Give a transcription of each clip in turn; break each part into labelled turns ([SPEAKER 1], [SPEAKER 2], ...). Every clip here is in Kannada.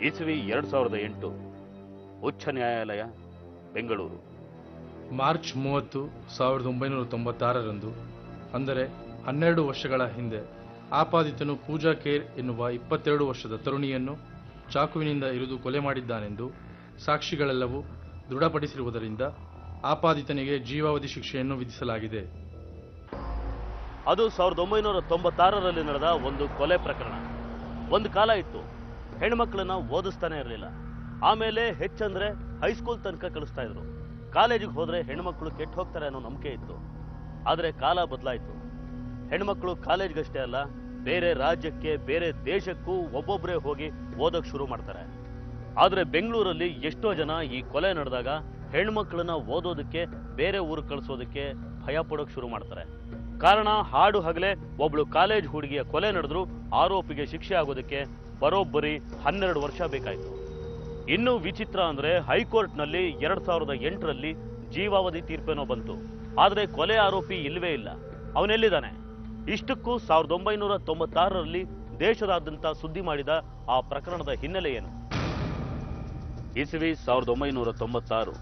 [SPEAKER 1] ಇಸ್ವಿ 2008 ಉಚ್ಚ ನ್ಯಾಯಾಲಯ ಬೆಂಗಳೂರು.
[SPEAKER 2] ಮಾರ್ಚ್ 30, 1996ರಂದು, ಅಂದರೆ 12 ವರ್ಷಗಳ ಹಿಂದೆ, ಆಪಾದಿತನು ಪೂಜಾ ಖೇರ್ ಎನ್ನುವ 22 ವರ್ಷದ ತರುಣಿಯನ್ನು ಚಾಕುವಿನಿಂದ ಇರಿದು ಕೊಲೆ ಮಾಡಿದ್ದಾನೆಂದು ಸಾಕ್ಷಿಗಳೆಲ್ಲವೂ ದೃಢಪಡಿಸಿರುವುದರಿಂದ ಆಪಾದಿತನಿಗೆ ಜೀವಾವಧಿ ಶಿಕ್ಷೆಯನ್ನು ವಿಧಿಸಲಾಗಿದೆ.
[SPEAKER 1] ಅದು 1996ರಲ್ಲಿ ನಡೆದ ಒಂದು ಕೊಲೆ ಪ್ರಕರಣ. ಒಂದು ಕಾಲ ಇತ್ತು, ಹೆಣ್ಮಕ್ಳನ್ನ ಓದಿಸ್ತಾನೆ ಇರಲಿಲ್ಲ. ಆಮೇಲೆ ಹೆಚ್ಚಂದ್ರೆ ಹೈಸ್ಕೂಲ್ ತನಕ ಕಳಿಸ್ತಾ ಇದ್ರು. ಕಾಲೇಜಿಗೆ ಹೋದ್ರೆ ಹೆಣ್ಮಕ್ಳು ಕೆಟ್ಟು ಹೋಗ್ತಾರೆ ಅನ್ನೋ ನಂಬಿಕೆ ಇತ್ತು. ಆದರೆ ಕಾಲ ಬದಲಾಯಿತು. ಹೆಣ್ಮಕ್ಳು ಕಾಲೇಜ್ಗಷ್ಟೇ ಅಲ್ಲ, ಬೇರೆ ರಾಜ್ಯಕ್ಕೆ, ಬೇರೆ ದೇಶಕ್ಕೂ ಒಬ್ಬೊಬ್ಬರೇ ಹೋಗಿ ಓದೋಕ್ ಶುರು ಮಾಡ್ತಾರೆ. ಆದರೆ ಬೆಂಗಳೂರಲ್ಲಿ ಎಷ್ಟೋ ಜನ ಈ ಕೊಲೆ ನಡೆದಾಗ ಹೆಣ್ಮಕ್ಳನ್ನ ಓದೋದಕ್ಕೆ, ಬೇರೆ ಊರು ಕಳಿಸೋದಕ್ಕೆ ಭಯ ಪಡೋಕ್ ಶುರು ಮಾಡ್ತಾರೆ. ಕಾರಣ, ಹಾಡು ಹಗಲೇ ಒಬ್ಳು ಕಾಲೇಜ್ ಹುಡುಗಿಯ ಕೊಲೆ ನಡೆದ್ರು ಆರೋಪಿಗೆ ಶಿಕ್ಷೆ ಆಗೋದಕ್ಕೆ ಬರೋಬ್ಬರಿ 12 ವರ್ಷ ಬೇಕಾಯಿತು. ಇನ್ನೂ ವಿಚಿತ್ರ ಅಂದ್ರೆ, ಹೈಕೋರ್ಟ್ನಲ್ಲಿ 2008ರಲ್ಲಿ ಜೀವಾವಧಿ ತೀರ್ಪೇನೋ ಬಂತು. ಆದರೆ ಕೊಲೆ ಆರೋಪಿ ಇಲ್ವೇ ಇಲ್ಲ. ಅವನೆಲ್ಲಿದ್ದಾನೆ? ಇಷ್ಟಕ್ಕೂ 1996ರಲ್ಲಿ ದೇಶದಾದ್ಯಂತ ಸುದ್ದಿ ಮಾಡಿದ ಆ ಪ್ರಕರಣದ ಹಿನ್ನೆಲೆ ಏನು? ಇಸ್ವಿ 1996,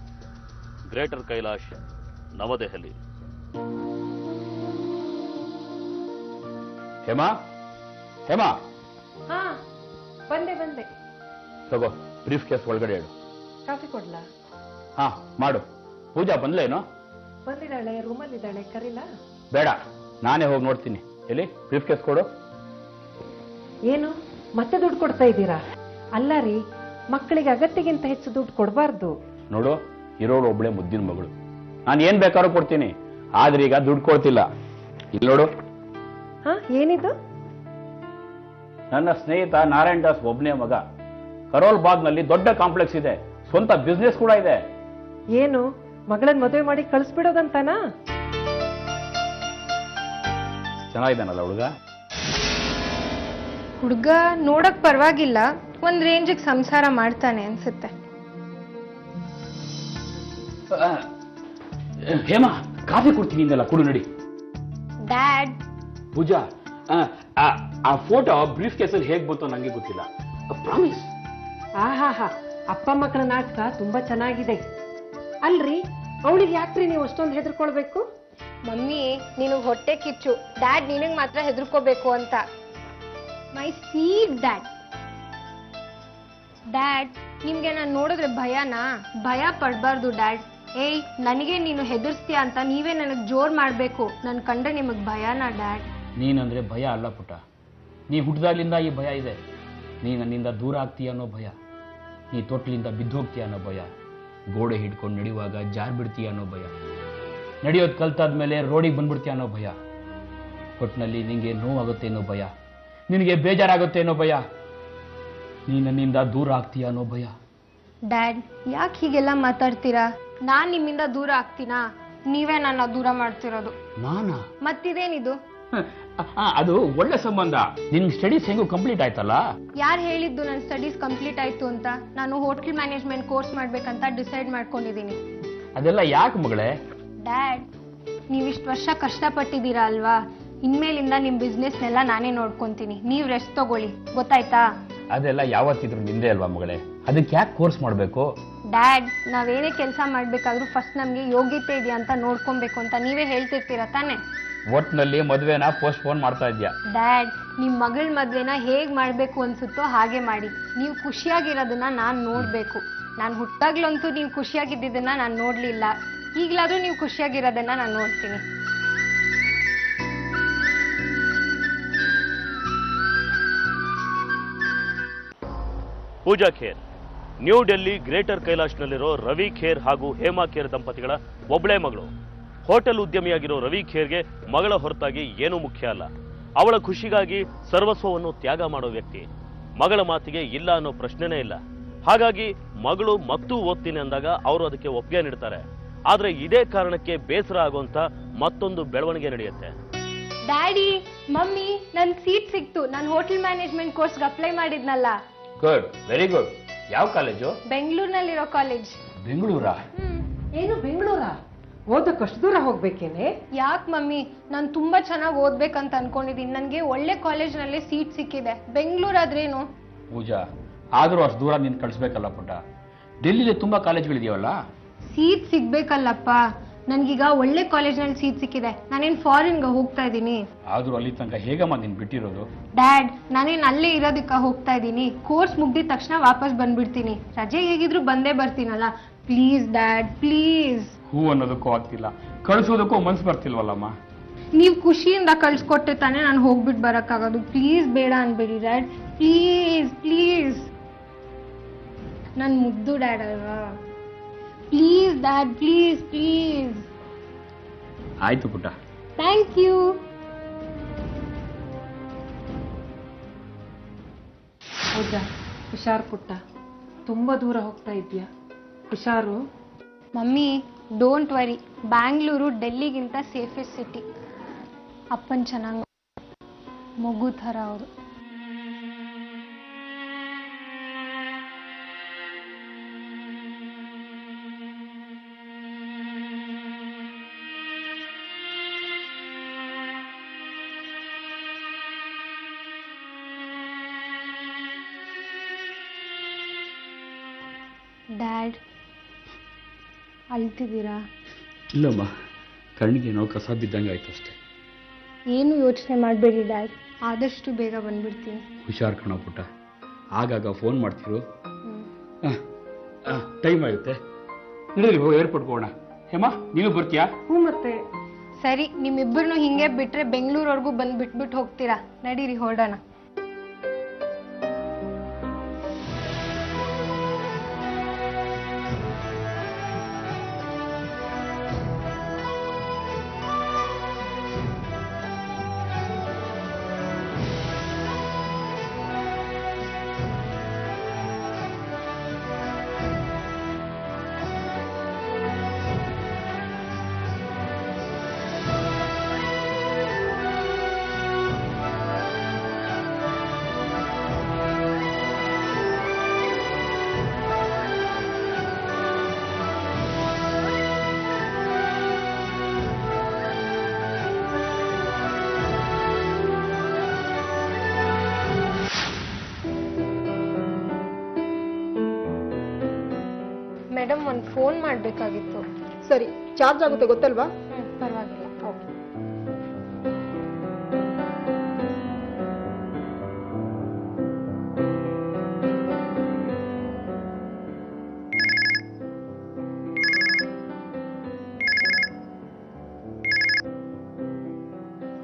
[SPEAKER 1] ಗ್ರೇಟರ್ ಕೈಲಾಶ್, ನವದೆಹಲಿ.
[SPEAKER 3] ಹೇಮಾ, ಹೇಮಾ,
[SPEAKER 4] ಹಾ ಬಂದೆ.
[SPEAKER 3] ತಗೋ, ಬ್ರೀಫ್ ಕೇಸ್ ಒಳಗಡೆ ಹೇಳು.
[SPEAKER 4] ಕಾಫಿ ಕೊಡ್ಲಾ?
[SPEAKER 3] ಹಾ ಮಾಡು. ಪೂಜಾ ಬಂದ್ಲೇನೋ?
[SPEAKER 4] ಬಂದಿದ್ದಾಳೆ, ರೂಮಲ್ಲಿದ್ದಾಳೆ, ಕರೀಲಾ?
[SPEAKER 3] ಬೇಡ, ನಾನೇ ಹೋಗಿ ನೋಡ್ತೀನಿ. ಎಲ್ಲಿ ಬ್ರೀಫ್ ಕೇಸ್ ಕೊಡು.
[SPEAKER 4] ಏನು ಮತ್ತೆ ದುಡ್ಡು ಕೊಡ್ತಾ ಇದ್ದೀರಾ? ಅಲ್ಲ ರೀ, ಮಕ್ಕಳಿಗೆ ಅಗತ್ಯಕ್ಕಿಂತ ಹೆಚ್ಚು ದುಡ್ಡು ಕೊಡಬಾರ್ದು.
[SPEAKER 3] ನೋಡು, ಇರೋಳು ಒಬ್ಳೆ ಮುದ್ದಿನ ಮಗಳು. ನಾನು ಏನ್ ಬೇಕಾದ್ರೂ ಕೊಡ್ತೀನಿ, ಆದ್ರೆ ಈಗ ದುಡ್ಡು ಕೊಡ್ತಿಲ್ಲ. ಇಲ್ಲಿ ನೋಡು.
[SPEAKER 4] ಹಾ, ಏನಿದು?
[SPEAKER 3] ನನ್ನ ಸ್ನೇಹಿತ ನಾರಾಯಣ್ ದಾಸ್ ಒಬ್ನೇ ಮಗ. ಕರೋಲ್ ಬಾಗ್ನಲ್ಲಿ ದೊಡ್ಡ ಕಾಂಪ್ಲೆಕ್ಸ್ ಇದೆ, ಸ್ವಂತ ಬಿಸ್ನೆಸ್ ಕೂಡ ಇದೆ.
[SPEAKER 4] ಏನು, ಮಗಳನ್ನ ಮದುವೆ ಮಾಡಿ ಕಳಿಸ್ಬಿಡೋದಂತಾನಾ?
[SPEAKER 3] ಚೆನ್ನಾಗಿದ್ದಾನಲ್ಲ ಹುಡುಗ?
[SPEAKER 5] ಹುಡುಗ ನೋಡಕ್ ಪರವಾಗಿಲ್ಲ, ಒಂದ್ ರೇಂಜಿಗೆ ಸಂಸಾರ ಮಾಡ್ತಾನೆ ಅನ್ಸುತ್ತೆ.
[SPEAKER 3] ಹೇಮಾ, ಕಾಫಿ ಕೊಡ್ತೀನಿ ಇಂದಲ್ಲ, ಕುಡು ನಡಿ.
[SPEAKER 5] ಡ್ಯಾಡ್,
[SPEAKER 3] ಪೂಜಾ, ಆ ಫೋಟೋ ಬ್ರೀಫ್ ಕೇಸಲ್ಲಿ ಹೇಗ್ ಬಂತು ನಂಗೆ ಗೊತ್ತಿಲ್ಲ. ಪ್ರಾಮಿಸ್.
[SPEAKER 4] ಆಹಾಹಾ, ಅಪ್ಪ ಮಕ್ಕಳ ನಾಟಕ ತುಂಬಾ ಚೆನ್ನಾಗಿದೆ. ಅಲ್ರಿ, ಅವಳಿಗೆ ಯಾಕ್ರಿ ನೀವು ಅಷ್ಟೊಂದು ಹೆದರ್ಕೊಳ್ಬೇಕು?
[SPEAKER 5] ಮಮ್ಮಿ ನಿನಗ್ ಹೊಟ್ಟೆ ಕಿಚ್ಚು, ಡ್ಯಾಡ್ ನಿನಗ್ ಮಾತ್ರ ಹೆದರ್ಕೋಬೇಕು ಅಂತ. My sweet dad. ಡ್ಯಾಡ್, ನಿಮ್ಗೆ ನಾನು ನೋಡಿದ್ರೆ ಭಯನಾ? ಭಯ ಪಡ್ಬಾರ್ದು ಡ್ಯಾಡ್. ಏಯ್, ನನಗೆ ನೀನು ಹೆದರ್ಸ್ತೀಯ ಅಂತ ನೀವೇ ನನಗ್ ಜೋರ್ ಮಾಡ್ಬೇಕು. ನನ್ ಕಂಡ್ರೆ ನಿಮಗ್ ಭಯನಾ ಡ್ಯಾಡ್?
[SPEAKER 3] ನೀನಂದ್ರೆ ಭಯ ಅಲ್ಲ ಪುಟ್ಟ, ನೀ ಹುಟ್ಟಿದಾಗ್ಲಿಂದ ಈ ಭಯ ಇದೆ. ನೀ ನನ್ನಿಂದ ದೂರ ಆಗ್ತೀಯ ಅನ್ನೋ ಭಯ, ನೀ ತೊಟ್ಲಿಂದ ಬಿದ್ದು ಹೋಗ್ತೀಯ ಅನ್ನೋ ಭಯ, ಗೋಡೆ ಹಿಡ್ಕೊಂಡು ನಡೆಯುವಾಗ ಜಾರ್ ಬಿಡ್ತೀಯ ಅನ್ನೋ ಭಯ, ನಡೆಯೋದು ಕಲ್ತಾದ್ಮೇಲೆ ರೋಡಿಗೆ ಬಂದ್ಬಿಡ್ತೀಯ ಅನ್ನೋ ಭಯ, ಒಟ್ಟಿನಲ್ಲಿ ನಿನಗೆ ನೋವಾಗುತ್ತೆ ಅನ್ನೋ ಭಯ, ನಿನಗೆ ಬೇಜಾರಾಗುತ್ತೆ ಅನ್ನೋ ಭಯ, ನೀ ನನ್ನಿಂದ ದೂರ ಆಗ್ತೀಯ ಅನ್ನೋ ಭಯ.
[SPEAKER 5] ಡ್ಯಾಡ್, ಯಾಕೆ ಹೀಗೆಲ್ಲ ಮಾತಾಡ್ತೀರಾ? ನಾನ್ ನಿಮ್ಮಿಂದ ದೂರ ಆಗ್ತೀನಾ? ನೀವೇ ನನ್ನ ದೂರ ಮಾಡ್ತಿರೋದು.
[SPEAKER 3] ನಾನಾ?
[SPEAKER 5] ಮತ್ತಿದೇನಿದು?
[SPEAKER 3] ಅದು ಒಳ್ಳೆ ಸಂಬಂಧ. ನಿನ್ ಸ್ಟಡೀಸ್ ಹೆಂಗು ಕಂಪ್ಲೀಟ್ ಆಯ್ತಲ್ಲ?
[SPEAKER 5] ಯಾರು ಹೇಳಿದ್ದು ನನ್ನ ಸ್ಟಡೀಸ್ ಕಂಪ್ಲೀಟ್ ಆಯ್ತು ಅಂತ? ನಾನು ಹೋಟೆಲ್ ಮ್ಯಾನೇಜ್ಮೆಂಟ್ ಕೋರ್ಸ್ ಮಾಡ್ಬೇಕಂತ ಡಿಸೈಡ್ ಮಾಡ್ಕೊಂಡಿದ್ದೀನಿ.
[SPEAKER 3] ಅದೆಲ್ಲ ಯಾಕೆ ಮಗಳೇ?
[SPEAKER 5] ಡ್ಯಾಡ್, ನೀವಿಷ್ಟು ವರ್ಷ ಕಷ್ಟಪಟ್ಟಿದ್ದೀರಾ ಅಲ್ವಾ? ಇನ್ಮೇಲಿಂದ ನಿಮ್ ಬಿಸ್ನೆಸ್ನೆಲ್ಲ ನಾನೇ ನೋಡ್ಕೊಂತೀನಿ. ನೀವ್ ರೆಸ್ಟ್ ತಗೊಳ್ಳಿ, ಗೊತ್ತಾಯ್ತಾ?
[SPEAKER 3] ಅದೆಲ್ಲ ಯಾವತ್ತಿದ್ರು ನಿಂದೆ ಅಲ್ವಾ ಮಗಳೇ, ಅದಕ್ಕೆ ಯಾಕೆ ಕೋರ್ಸ್ ಮಾಡಬೇಕು?
[SPEAKER 5] ಡ್ಯಾಡ್, ನಾವೇನೇ ಕೆಲಸ ಮಾಡ್ಬೇಕಾದ್ರೂ ಫಸ್ಟ್ ನಮ್ಗೆ ಯೋಗ್ಯತೆ ಇದೆಯಾ ಅಂತ ನೋಡ್ಕೊಬೇಕು ಅಂತ ನೀವೇ ಹೇಳ್ತಿರ್ತೀರಾ ತಾನೆ?
[SPEAKER 3] ಒಟ್ನಲ್ಲಿ ಮದ್ವೆನ ಪೋಸ್ಟ್ಪೋನ್ ಮಾಡ್ತಾ ಇದ್ಯಾ?
[SPEAKER 5] ಡ್ಯಾಡ್, ನಿಮ್ ಮಗಳ ಮದ್ವೆನ ಹೇಗ್ ಮಾಡ್ಬೇಕು ಅನ್ಸುತ್ತೋ ಹಾಗೆ ಮಾಡಿ. ನೀವು ಖುಷಿಯಾಗಿರೋದನ್ನ ನಾನ್ ನೋಡ್ಬೇಕು. ನಾನು ಹುಟ್ಟಾಗ್ಲಂತೂ ನೀವು ಖುಷಿಯಾಗಿದ್ದನ್ನ ನಾನು ನೋಡ್ಲಿಲ್ಲ. ಈಗ್ಲಾದ್ರೂ ನೀವು ಖುಷಿಯಾಗಿರೋದನ್ನ ನಾನು ನೋಡ್ತೀನಿ.
[SPEAKER 1] ಪೂಜಾ ಖೇರ್ ನ್ಯೂ ಡೆಲ್ಲಿ ಗ್ರೇಟರ್ ಕೈಲಾಶ್ನಲ್ಲಿರೋ ರವಿ ಖೇರ್ ಹಾಗೂ ಹೇಮಾ ಖೇರ್ ದಂಪತಿಗಳ ಒಬ್ಬಳೇ ಮಗಳು. ಹೋಟೆಲ್ ಉದ್ಯಮಿಯಾಗಿರೋ ರವಿ ಖೇರ್ಗೆ ಮಗಳ ಹೊರತಾಗಿ ಏನೂ ಮುಖ್ಯ ಅಲ್ಲ. ಅವಳ ಖುಷಿಗಾಗಿ ಸರ್ವಸ್ವವನ್ನು ತ್ಯಾಗ ಮಾಡೋ ವ್ಯಕ್ತಿ. ಮಗಳ ಮಾತಿಗೆ ಇಲ್ಲ ಅನ್ನೋ ಪ್ರಶ್ನೆನೇ ಇಲ್ಲ. ಹಾಗಾಗಿ ಮಗಳು ಮತ್ತೂ ಓದ್ತೀನಿ ಅಂದಾಗ ಅವರು ಅದಕ್ಕೆ ಒಪ್ಪಿಗೆ ನೀಡ್ತಾರೆ. ಆದ್ರೆ ಇದೇ ಕಾರಣಕ್ಕೆ ಬೇಸರ ಆಗುವಂತ ಮತ್ತೊಂದು ಬೆಳವಣಿಗೆ ನಡೆಯುತ್ತೆ.
[SPEAKER 5] ಡ್ಯಾಡಿ, ಮಮ್ಮಿ, ನನ್ ಸೀಟ್ ಸಿಕ್ತು. ನಾನು ಹೋಟೆಲ್ ಮ್ಯಾನೇಜ್ಮೆಂಟ್ ಕೋರ್ಸ್ಗೆ ಅಪ್ಲೈ ಮಾಡಿದ್ನಲ್ಲ.
[SPEAKER 3] Good, very good. ಯಾವ ಕಾಲೇಜು?
[SPEAKER 5] ಬೆಂಗಳೂರಿನಲ್ಲಿರೋ ಕಾಲೇಜ್.
[SPEAKER 3] ಬೆಂಗಳೂರಾ?
[SPEAKER 4] ಏನು ಬೆಂಗಳೂರಾ? ಓದಕ್ಕಷ್ಟು ದೂರ ಹೋಗ್ಬೇಕೇನೆ?
[SPEAKER 5] ಯಾಕೆ ಮಮ್ಮಿ, ನಾನು ತುಂಬಾ ಚೆನ್ನಾಗಿ ಓದ್ಬೇಕಂತ ಅನ್ಕೊಂಡಿದ್ದೀನಿ. ನನಗೆ ಒಳ್ಳೆ ಕಾಲೇಜ್ನಲ್ಲೇ ಸೀಟ್ ಸಿಕ್ಕಿದೆ. ಬೆಂಗಳೂರಾದ್ರೇನು?
[SPEAKER 3] ಪೂಜಾ, ಆದರೂ ಅಷ್ಟು ದೂರ ನೀನು ಕಳಿಸ್ಬೇಕಲ್ಲ ಪುಟ್ಟ. ಡೆಲ್ಲಿಲಿ ತುಂಬ ಕಾಲೇಜ್ಗಳಿದೆಯವಲ್ಲ.
[SPEAKER 5] ಸೀಟ್ ಸಿಗ್ಬೇಕಲ್ಲಪ್ಪ. ನನ್ಗೀಗ ಒಳ್ಳೆ ಕಾಲೇಜ್ನಲ್ಲಿ ಸೀಟ್ ಸಿಕ್ಕಿದೆ. ನಾನೇನು ಫಾರಿನ್ಗೆ ಹೋಗ್ತಾ ಇದ್ದೀನಿ.
[SPEAKER 3] ಆದರೂ ಅಲ್ಲಿ ತನಕ ಹೇಗಮ್ಮ ನೀನು ಬಿಟ್ಟಿರೋದು?
[SPEAKER 5] ಡ್ಯಾಡ್, ನಾನೇನು ಅಲ್ಲೇ ಇರೋದಕ್ಕೆ ಹೋಗ್ತಾ ಇದ್ದೀನಿ. ಕೋರ್ಸ್ ಮುಗ್ದಿದ ತಕ್ಷಣ ವಾಪಸ್ ಬಂದ್ಬಿಡ್ತೀನಿ. ರಜೆ ಹೇಗಿದ್ರು ಬಂದೇ ಬರ್ತೀನಲ್ಲ. Please dad, please.
[SPEAKER 3] ಹೂ ಅನ್ನೋದಕ್ಕೂ ಆಗ್ತಿಲ್ಲ, ಕಳಿಸೋದಕ್ಕೂ ಮನ್ಸು ಬರ್ತಿಲ್ವಲ್ಲಮ್ಮ.
[SPEAKER 5] ನೀವು ಖುಷಿಯಿಂದ ಕಳ್ಸಿಕೊಟ್ಟೆ ತಾನೇ ನಾನು ಹೋಗ್ಬಿಟ್ಟು ಬರೋಕ್ಕಾಗೋದು. ಪ್ಲೀಸ್ ಬೇಡ ಅನ್ಬೇಡಿ ಡ್ಯಾಡ್, ಪ್ಲೀಸ್ ಪ್ಲೀಸ್. ನನ್ನ ಮುದ್ದು ಡ್ಯಾಡ್ ಅಲ್ವಾ. Please dad, please please.
[SPEAKER 3] ಆಯ್ತು ಪುಟ್ಟ.
[SPEAKER 5] Thank you.
[SPEAKER 4] ಹೌದಾ? ಹುಷಾರು ಪುಟ್ಟ, ತುಂಬ ದೂರ ಹೋಗ್ತಾ ಇದೆಯಾ. ಹುಷಾರು.
[SPEAKER 5] ಮಮ್ಮಿ ಡೋಂಟ್ ವರಿ, ಬ್ಯಾಂಗ್ಳೂರು ಡೆಲ್ಲಿಗಿಂತ ಸೇಫೆಸ್ಟ್ ಸಿಟಿ. ಅಪ್ಪನ್ ಚೆನ್ನಾಗಿ ಮಗು ಥರ ಅವರು. ಡ್ಯಾಡ್, ಅಳ್ತಿದ್ದೀರಾ?
[SPEAKER 3] ಇಲ್ಲಮ್ಮ, ಕಣ್ಣಿಗೆ ಏನೋ ಕಸ ಬಿದ್ದಂಗೆ ಆಯ್ತು ಅಷ್ಟೇ.
[SPEAKER 5] ಏನು ಯೋಚನೆ ಮಾಡಬೇಡಿ ಡ್ಯಾಡ್, ಆದಷ್ಟು ಬೇಗ ಬಂದ್ಬಿಡ್ತೀನಿ.
[SPEAKER 3] ಹುಷಾರ್ ಕಣೋ ಪುಟ್ಟ. ಆಗಾಗ ಫೋನ್ ಮಾಡ್ತಿರು. ಟೈಮ್ ಆಗುತ್ತೆ, ನಡೀರಿ ಹೋಗಿ ಏರ್ಪೋರ್ಟ್ಗೆ ಹೋಗೋಣ. ಹೇಮಾ, ನೀನು ಬರ್ತೀಯಾ?
[SPEAKER 4] ಹ್ಞೂ ಮತ್ತೆ.
[SPEAKER 5] ಸರಿ, ನಿಮ್ಮಿಬ್ಬರನ್ನು ಹಿಂಗೆ ಬಿಟ್ರೆ ಬೆಂಗಳೂರವರೆಗೂ ಬಂದು ಬಿಟ್ಬಿಟ್ಟು ಹೋಗ್ತೀರಾ. ನಡೀರಿ ಹೊರಡೋಣ. ಮೇಡಮ್, ಒಂದು ಫೋನ್ ಮಾಡಬೇಕಾಗಿತ್ತು.
[SPEAKER 4] ಸರಿ, ಚಾರ್ಜ್ ಆಗುತ್ತೆ ಗೊತ್ತಲ್ವಾ?
[SPEAKER 5] ಪರವಾಗಿಲ್ಲ.
[SPEAKER 4] ಓಕೆ.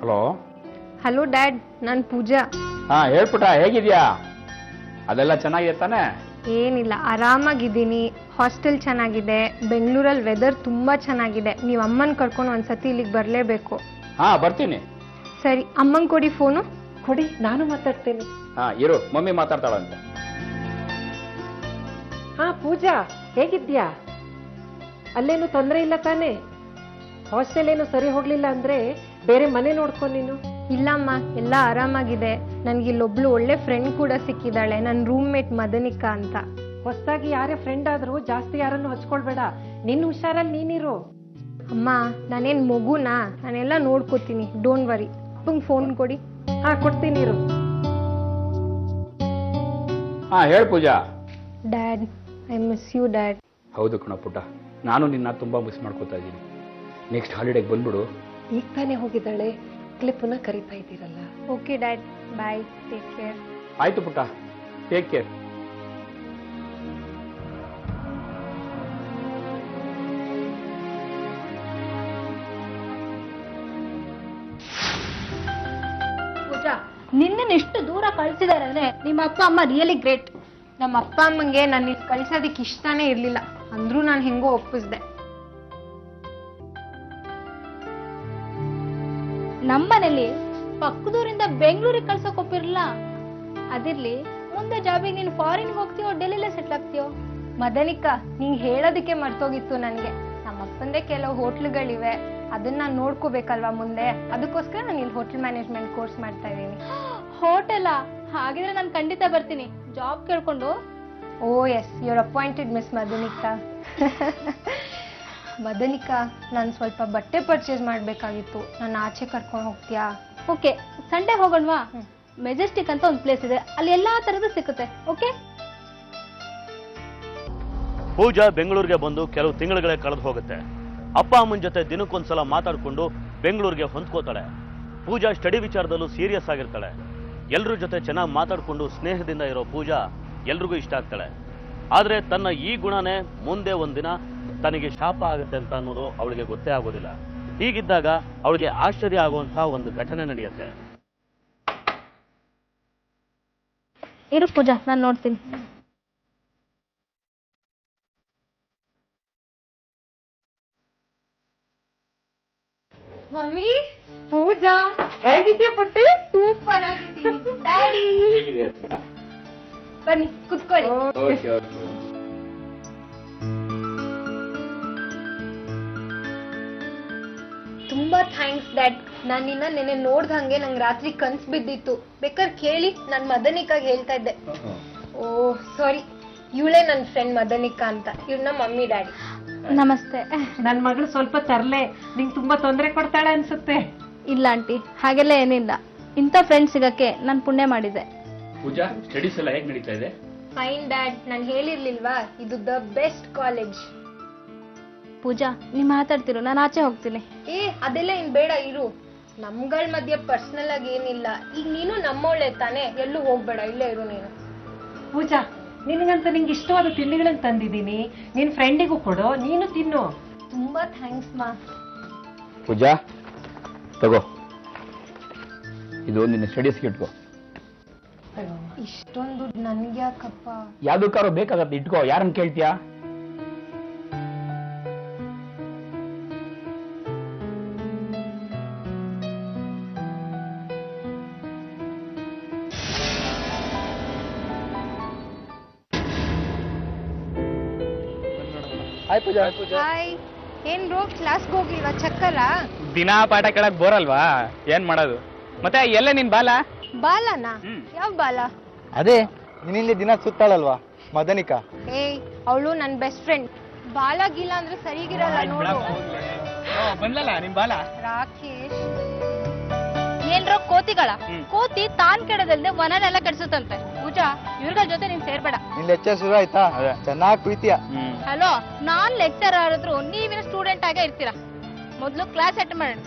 [SPEAKER 3] ಹಲೋ.
[SPEAKER 5] ಹಲೋ ಡ್ಯಾಡ್, ನಾನು ಪೂಜಾ.
[SPEAKER 3] ಹೇಳ್ಪುಟ, ಹೇಗಿದ್ಯಾ? ಅದೆಲ್ಲ ಚೆನ್ನಾಗಿದೆ ತಾನೆ?
[SPEAKER 5] ಏನಿಲ್ಲ, ಆರಾಮಾಗಿದ್ದೀನಿ. ಹಾಸ್ಟೆಲ್ ಚೆನ್ನಾಗಿದೆ. ಬೆಂಗಳೂರಲ್ಲಿ ವೆದರ್ ತುಂಬಾ ಚೆನ್ನಾಗಿದೆ. ನೀವು ಅಮ್ಮನ ಕರ್ಕೊಂಡು ಒಂದ್ಸತಿ ಇಲ್ಲಿಗೆ ಬರಲೇಬೇಕು.
[SPEAKER 3] ಬರ್ತೀನಿ.
[SPEAKER 5] ಸರಿ, ಅಮ್ಮಂಗೆ ಕೊಡಿ ಫೋನು.
[SPEAKER 4] ಕೊಡಿ, ನಾನು ಮಾತಾಡ್ತೇನೆ.
[SPEAKER 3] ಇರು, ಮಮ್ಮಿ ಮಾತಾಡ್ತಾಳಂತೆ.
[SPEAKER 4] ಹಾ ಪೂಜಾ, ಹೇಗಿದ್ಯಾ? ಅಲ್ಲೇನು ತೊಂದರೆ ಇಲ್ಲ ತಾನೆ? ಹಾಸ್ಟೆಲ್ ಏನು ಸರಿ ಹೋಗ್ಲಿಲ್ಲ ಅಂದ್ರೆ ಬೇರೆ ಮನೆ ನೋಡ್ಕೊ ನೀನು.
[SPEAKER 5] ಇಲ್ಲಮ್ಮ, ಎಲ್ಲ ಆರಾಮಾಗಿದೆ. ನನಗೆ ಇಲ್ಲೊಬ್ಳು ಒಳ್ಳೆ ಫ್ರೆಂಡ್ ಕೂಡ ಸಿಕ್ಕಿದ್ದಾಳೆ, ನನ್ನ ರೂಮ್ಮೇಟ್ ಮದನಿಕಾ ಅಂತ.
[SPEAKER 4] ಹೊಸದಾಗಿ ಯಾರೇ ಫ್ರೆಂಡ್ ಆದ್ರೂ ಜಾಸ್ತಿ ಯಾರನ್ನು ಹಚ್ಕೊಳ್ಬೇಡ. ನಿನ್ನ ಹುಷಾರಲ್ಲಿ ನೀನಿರು.
[SPEAKER 5] ಅಮ್ಮ, ನಾನೇನ್ ಮಗುನಾ? ನಾನೆಲ್ಲ ನೋಡ್ಕೋತೀನಿ, ಡೋಂಟ್ ವರಿ. ಅಪ್ಪಂಗೆ ಫೋನ್ ಕೊಡಿ.
[SPEAKER 4] ಹಾ, ಕೊಡ್ತೀನಿ ಇರು.
[SPEAKER 3] ಹೇಳ್ Pooja.
[SPEAKER 5] Dad, I miss you dad.
[SPEAKER 3] ಹೌದು ಕಣ ಪುಟ್ಟ, ನಾನು ನಿನ್ನ ತುಂಬಾ ಮಿಸ್ ಮಾಡ್ಕೋತಾ ಇದ್ದೀನಿ. ನೆಕ್ಸ್ಟ್ ಹಾಲಿಡೇಗೆ ಬಂದ್ಬಿಡು.
[SPEAKER 4] ಈಗ ತಾನೇ ಹೋಗಿದ್ದಾಳೆ, ಪುನಃ ಕರಿತಾ ಇದ್ದೀರಲ್ಲ.
[SPEAKER 5] ಓಕೆ ಡ್ಯಾಡ್, ಬಾಯ್, ಟೇಕ್ ಕೇರ್.
[SPEAKER 3] ಆಯ್ತು ಪುಟ್ಟ, ಟೇಕ್ ಕೇರ್.
[SPEAKER 6] ಪೂಜಾ, ನಿನ್ನ ಎಷ್ಟು ದೂರ ಕಳ್ಸಿದಾರೆ ಅಂದ್ರೆ ನಿಮ್ಮ ಅಪ್ಪ ಅಮ್ಮ ರಿಯಲಿ ಗ್ರೇಟ್.
[SPEAKER 5] ನಮ್ಮ ಅಪ್ಪ ಅಮ್ಮಂಗೆ ನಾನು ಇಲ್ಲಿ ಕಳ್ಸೋದಕ್ಕೆ ಇಷ್ಟನೇ ಇರ್ಲಿಲ್ಲ, ಅಂದ್ರೂ ನಾನು ಹೆಂಗೋ ಒಪ್ಪಿಸ್ದೆ.
[SPEAKER 6] ನಮ್ಮನೇಲಿ ಪಕ್ಕದೂರಿಂದ ಬೆಂಗಳೂರಿಗೆ ಕಳ್ಸೋಕ್ ಒಪ್ಪಿರಲ್ಲ. ಅದಿರ್ಲಿ, ಮುಂದೆ ಜಾಬಿಗೆ ನೀನು ಫಾರಿನ್ಗೆ ಹೋಗ್ತೀಯೋ ಡೆಲ್ಲಿಲೇ ಸೆಟ್ಲ್ ಆಗ್ತೀಯೋ?
[SPEAKER 5] ಮದನಿಕಾ, ನಿಂಗೆ ಹೇಳೋದಕ್ಕೆ ಮರ್ತೋಗಿತ್ತು ನನಗೆ. ನಮ್ಮ ಅಪ್ಪಂದೇ ಕೆಲವು ಹೋಟ್ಲುಗಳಿವೆ, ಅದನ್ನ ನಾನು ನೋಡ್ಕೋಬೇಕಲ್ವಾ ಮುಂದೆ. ಅದಕ್ಕೋಸ್ಕರ ನಾನು ಇಲ್ಲಿ ಹೋಟೆಲ್ ಮ್ಯಾನೇಜ್ಮೆಂಟ್ ಕೋರ್ಸ್ ಮಾಡ್ತಾ ಇದ್ದೀನಿ.
[SPEAKER 6] ಹೋಟೆಲಾ? ಹಾಗಿದ್ರೆ ನಾನು ಖಂಡಿತ ಬರ್ತೀನಿ ಜಾಬ್ ಕೇಳ್ಕೊಂಡು.
[SPEAKER 5] ಓ ಎಸ್, ಯುವರ್ ಅಪಾಯಿಂಟೆಡ್ ಮಿಸ್ ಮದನಿಕಾ. ಮದನಿಕಾ, ನಾನು ಸ್ವಲ್ಪ ಬಟ್ಟೆ ಪರ್ಚೇಸ್ ಮಾಡಬೇಕಾಗಿತ್ತು. ನಾನು ಆಚೆ ಕರ್ಕೊಂಡು ಹೋಗ್ತೀಯಾ?
[SPEAKER 6] Okay, Sunday ಹೋಗೋಣವಾ? ಮೆಜೆಸ್ಟಿಕ್ ಅಂತ ಒಂದು ಪ್ಲೇಸ್ ಇದೆ, ಅಲ್ಲಿ ಎಲ್ಲಾ ತರದ್ದು ಸಿಕ್ಕುತ್ತೆ. ಓಕೆ,
[SPEAKER 1] ಪೂಜಾ ಬೆಂಗಳೂರಿಗೆ ಬಂದು ಕೆಲವು ತಿಂಗಳುಗಳೇ ಕಳೆದು ಹೋಗುತ್ತೆ. ಅಪ್ಪ ಅಮ್ಮನ ಜೊತೆ ದಿನಕ್ಕೊಂದ್ಸಲ ಮಾತಾಡಿಕೊಂಡು ಬೆಂಗಳೂರಿಗೆ ಹೊಂದ್ಕೋತಾಳೆ. ಪೂಜಾ ಸ್ಟಡಿ ವಿಚಾರದಲ್ಲೂ ಸೀರಿಯಸ್ ಆಗಿರ್ತಾಳೆ. ಎಲ್ರ ಜೊತೆ ಚೆನ್ನಾಗಿ ಮಾತಾಡಿಕೊಂಡು ಸ್ನೇಹದಿಂದ ಇರೋ ಪೂಜಾ ಎಲ್ರಿಗೂ ಇಷ್ಟ ಆಗ್ತಾಳೆ. ಆದರೆ ತನ್ನ ಈ ಗುಣನೇ ಮುಂದೆ ಒಂದಿನ ತನಗೆ ಶಾಪ ಆಗುತ್ತೆ ಅಂತ ಅನ್ನೋದು ಅವಳಿಗೆ ಗೊತ್ತೇ ಆಗೋದಿಲ್ಲ. ಹೀಗಿದ್ದಾಗ ಅವಳಿಗೆ ಆಶ್ಚರ್ಯ ಆಗುವಂತಹ ಒಂದು ಘಟನೆ ನಡೆಯುತ್ತೆ.
[SPEAKER 6] ಇರು ಪೂಜಾ, ನಾನು ನೋಡ್ತೀನಿ.
[SPEAKER 5] ಮಮ್ಮಿ, ಪೂಜಾ ಹೇಗಿದ್ಯಾ ಪುಟ್ಟಿ? ಸೂಪರ್ ಆಗಿದ್ದೀನಿ. ಡ್ಯಾಡಿ ಬನ್ನಿ ಕುತ್ಕೊಳ್ಳಿ. ತುಂಬಾ ಥ್ಯಾಂಕ್ಸ್ ಡ್ಯಾಡ್. ನಾನು ನಿನ್ನ ನೆನೆ ನೋಡ್ದಂಗೆ ನಂಗೆ ರಾತ್ರಿ ಕನ್ಸ್ ಬಿದ್ದಿತ್ತು. ಬೇಕಾದ್ರೆ ಕೇಳಿ, ನಾನು ಮದನಿಕಾಗ್ ಹೇಳ್ತಾ ಇದ್ದೆ. ಓ ಸಾರಿ, ಇವಳೇ ನನ್ನ ಫ್ರೆಂಡ್ ಮದನಿಕಾ ಅಂತ. ಇವ್ರನ್ನ ಮಮ್ಮಿ ಡ್ಯಾಡಿ.
[SPEAKER 6] ನಮಸ್ತೆ.
[SPEAKER 4] ನನ್ ಮಗಳು ಸ್ವಲ್ಪ ತರ್ಲೆ, ನಿಂಗೆ ತುಂಬಾ ತೊಂದರೆ ಕೊಡ್ತಾಳೆ ಅನ್ಸುತ್ತೆ.
[SPEAKER 6] ಇಲ್ಲ ಆಂಟಿ, ಹಾಗೆಲ್ಲ ಏನಿಲ್ಲ. ಇಂಥ ಫ್ರೆಂಡ್ ಸಿಗಕ್ಕೆ ನಾನು ಪುಣ್ಯ ಮಾಡಿದೆ.
[SPEAKER 3] ಪೂಜಾ, ಸ್ಟಡೀಸ್ ಎಲ್ಲ ಹೇಗೆ ನಡೀತಾ ಇದೆ?
[SPEAKER 5] Fine dad. ನಾನು ಹೇಳಿರ್ಲಿಲ್ವಾ, ಇದು ದ ಬೆಸ್ಟ್ ಕಾಲೇಜ್.
[SPEAKER 6] ಪೂಜಾ, ನೀವ್ ಮಾತಾಡ್ತಿರು, ನಾನು ಆಚೆ ಹೋಗ್ತೀನಿ.
[SPEAKER 5] ಅದೆಲ್ಲ ಇನ್ ಬೇಡ, ಇರು. ನಮ್ಗಳ ಮಧ್ಯೆ ಪರ್ಸನಲ್ ಆಗಿ ಏನಿಲ್ಲ. ಈಗ ನೀನು ನಮ್ಮವಳೆ ತಾನೆ, ಎಲ್ಲೂ ಹೋಗ್ಬೇಡ, ಇಲ್ಲೇ ಇರು ನೀನು.
[SPEAKER 4] ಪೂಜಾ, ನಿನಗಂತ ನಿಂಗೆ ಇಷ್ಟವಾದ ತಿಂಡಿಗಳನ್ನ ತಂದಿದ್ದೀನಿ, ನಿನ್ ಫ್ರೆಂಡಿಗೂ ಕೊಡು, ನೀನು ತಿನ್ನು.
[SPEAKER 5] ತುಂಬಾ ಥ್ಯಾಂಕ್ಸ್ ಮಾ.
[SPEAKER 3] ಪೂಜಾ ತಗೋ, ಇದು ನಿನ್ನ ಸ್ಟಡೀಸ್ಗೆ ಇಟ್ಕೋ.
[SPEAKER 5] ಇಷ್ಟೊಂದು ದುಡ್ಡು ನನ್ಗೆ ಯಾಕಪ್ಪ?
[SPEAKER 3] ಯಾವ್ದಕ್ಕಾರು ಬೇಕಾಗತ್ತೆ, ಇಟ್ಕೋ. ಯಾರನ್ನ ಕೇಳ್ತೀಯಾ?
[SPEAKER 5] ಹಾಯ್. ಏನ್ ರೋ, ಕ್ಲಾಸ್ಗೆ ಹೋಗಿಲ್ವಾ? ಚಕ್ಕರ
[SPEAKER 7] ದಿನ ಪಾಠ ಕೇಳಕ್ ಬೋರ್ ಅಲ್ವಾ? ಏನ್ ಮಾಡೋದು? ಮತ್ತೆ ಎಲ್ಲ ನಿನ್ ಬಾಲ?
[SPEAKER 5] ಬಾಲನಾ? ಯಾವ ಬಾಲ?
[SPEAKER 8] ಅದೇ ನಿನ್ನಿಂದ ದಿನ ಸುತ್ತಾಳಲ್ವಾ ಮದನಿಕಾ.
[SPEAKER 5] ಅವಳು ನನ್ ಬೆಸ್ಟ್ ಫ್ರೆಂಡ್. ಬಾಲ ಗೀಲ ಅಂದ್ರೆ ಸರಿಗಿರಲ್ಲ ನೋಡು.
[SPEAKER 7] ಬಂದ್ಲಲ್ಲ ನಿನ್ ಬಾಲ.
[SPEAKER 5] ರಾಕೇಶ್,
[SPEAKER 6] ಏನ್ರೋ ಕೋತಿಗಳ ಕೋತಿ ತಾನ್ ಕೆಡದಲ್ದೆ ವನನೆಲ್ಲ ಕೆಡ್ಸುತ್ತಂತೆ. ಪೂಜಾ, ಇವ್ರಗಳ ಜೊತೆ ನೀನ್ ಸೇರ್ಬೇಡ.
[SPEAKER 8] ನಿನ್ ಲೆಕ್ಚರ್ ಶುರು ಆಯ್ತಾ? ಚೆನ್ನಾಗ್ ಕುಯ್ತೀಯ.
[SPEAKER 6] ಹಲೋ, ನಾನ್ ಲೆಕ್ಚರ್ ಆಡಿದ್ರು ನೀವಿನ ಸ್ಟೂಡೆಂಟ್ ಆಗೇ ಇರ್ತೀರಾ. ಮೊದ್ಲು ಕ್ಲಾಸ್ ಅಟೆಂಡ್ ಮಾಡೋಣ.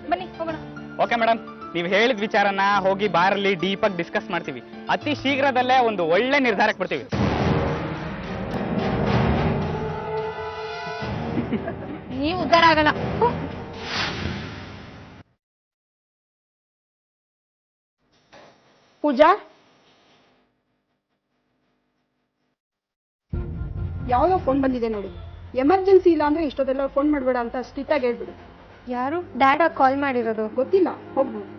[SPEAKER 6] ಬನ್ನಿ ಹೋಗೋಣ.
[SPEAKER 7] ಓಕೆ ಮೇಡಮ್, ನೀವ್ ಹೇಳಿದ ವಿಚಾರನ ಹೋಗಿ ಬಾರಲ್ಲಿ ಡೀಪ್ ಆಗಿ ಡಿಸ್ಕಸ್ ಮಾಡ್ತೀವಿ. ಅತಿ ಶೀಘ್ರದಲ್ಲೇ ಒಂದು ಒಳ್ಳೆ ನಿರ್ಧಾರಕ್ಕೆ ಬರ್ತೀವಿ.
[SPEAKER 6] ನೀವು ಉದ್ಧಾರ ಆಗಲ್ಲ.
[SPEAKER 9] ಪೂಜಾ, ಯಾವ್ದೋ ಫೋನ್ ಬಂದಿದೆ ನೋಡು. ಎಮರ್ಜೆನ್ಸಿ ಇಲ್ಲ ಅಂದ್ರೆ ಇಷ್ಟೊತ್ತೆಲ್ಲ ಫೋನ್ ಮಾಡ್ಬೇಡ ಅಂತ ಸ್ಟ್ರಿಕ್ಟ್ ಆಗಿ ಹೇಳ್ಬಿಡು.
[SPEAKER 5] ಯಾರು? ಡ್ಯಾಡ್ ಕಾಲ್ ಮಾಡಿರೋದು?
[SPEAKER 9] ಗೊತ್ತಿಲ್ಲ, ಹೋಗ್ಬೋದು.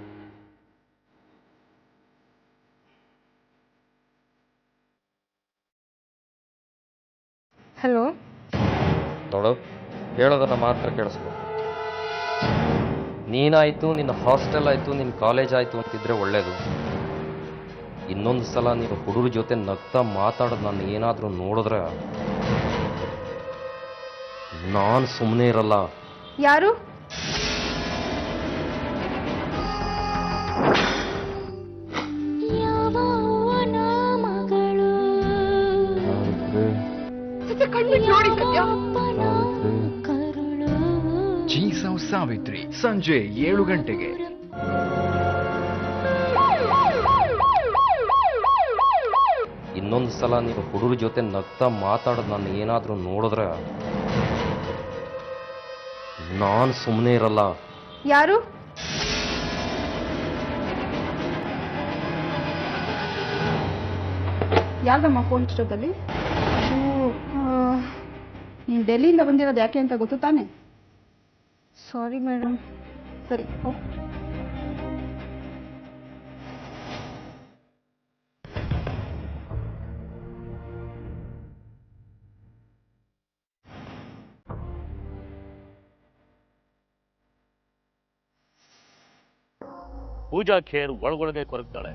[SPEAKER 5] ಹಲೋ.
[SPEAKER 10] ನೋಡು, ಹೇಳೋದನ್ನ ಮಾತ್ರ ಕೇಳಿಸ್ಕೊ. ನೀನಾಯ್ತು, ನಿನ್ನ ಹಾಸ್ಟೆಲ್ ಆಯ್ತು, ನಿನ್ನ ಕಾಲೇಜ್ ಆಯ್ತು ಅಂತಿದ್ರೆ ಒಳ್ಳೇದು. ಇನ್ನೊಂದು ಸಲ ನೀನು ಹುಡುಗರ ಜೊತೆ ನಗ್ತಾ ಮಾತಾಡೋದು ನಾನು ಏನಾದರೂ ನೋಡಿದ್ರೆ ನಾನು ಸುಮ್ಮನೆ ಇರಲ್ಲ.
[SPEAKER 5] ಯಾರು?
[SPEAKER 11] ಜೀಸವ್ ಸಾವಿತ್ರಿ, ಸಂಜೆ 7 ಗಂಟೆಗೆ.
[SPEAKER 10] ಇನ್ನೊಂದು ಸಲ ನೀನು ಹುಡುಗರ ಜೊತೆ ನಗ್ತಾ ಮಾತಾಡೋದು ನಾನು ಏನಾದರೂ ನೋಡಿದ್ರೆ ನಾನು ಸುಮ್ಮನೆ ಇರಲ್ಲ.
[SPEAKER 5] ಯಾರು?
[SPEAKER 9] ಯಾರ್ದಮ್ಮ ಫೋನ್ ಇಷ್ಟೊತ್ತಲ್ಲಿ? ನೀನು ಡೆಲ್ಲಿಯಿಂದ ಬಂದಿರೋದು ಯಾಕೆ ಅಂತ ಗೊತ್ತು ತಾನೆ?
[SPEAKER 5] Sorry madam.
[SPEAKER 9] ಸರಿ, ಹೋಗ್.
[SPEAKER 1] ಪೂಜಾ ಖೇರ್ ಒಳಗೊಳಗೆ ಕೊರಗ್ತಾಳೆ.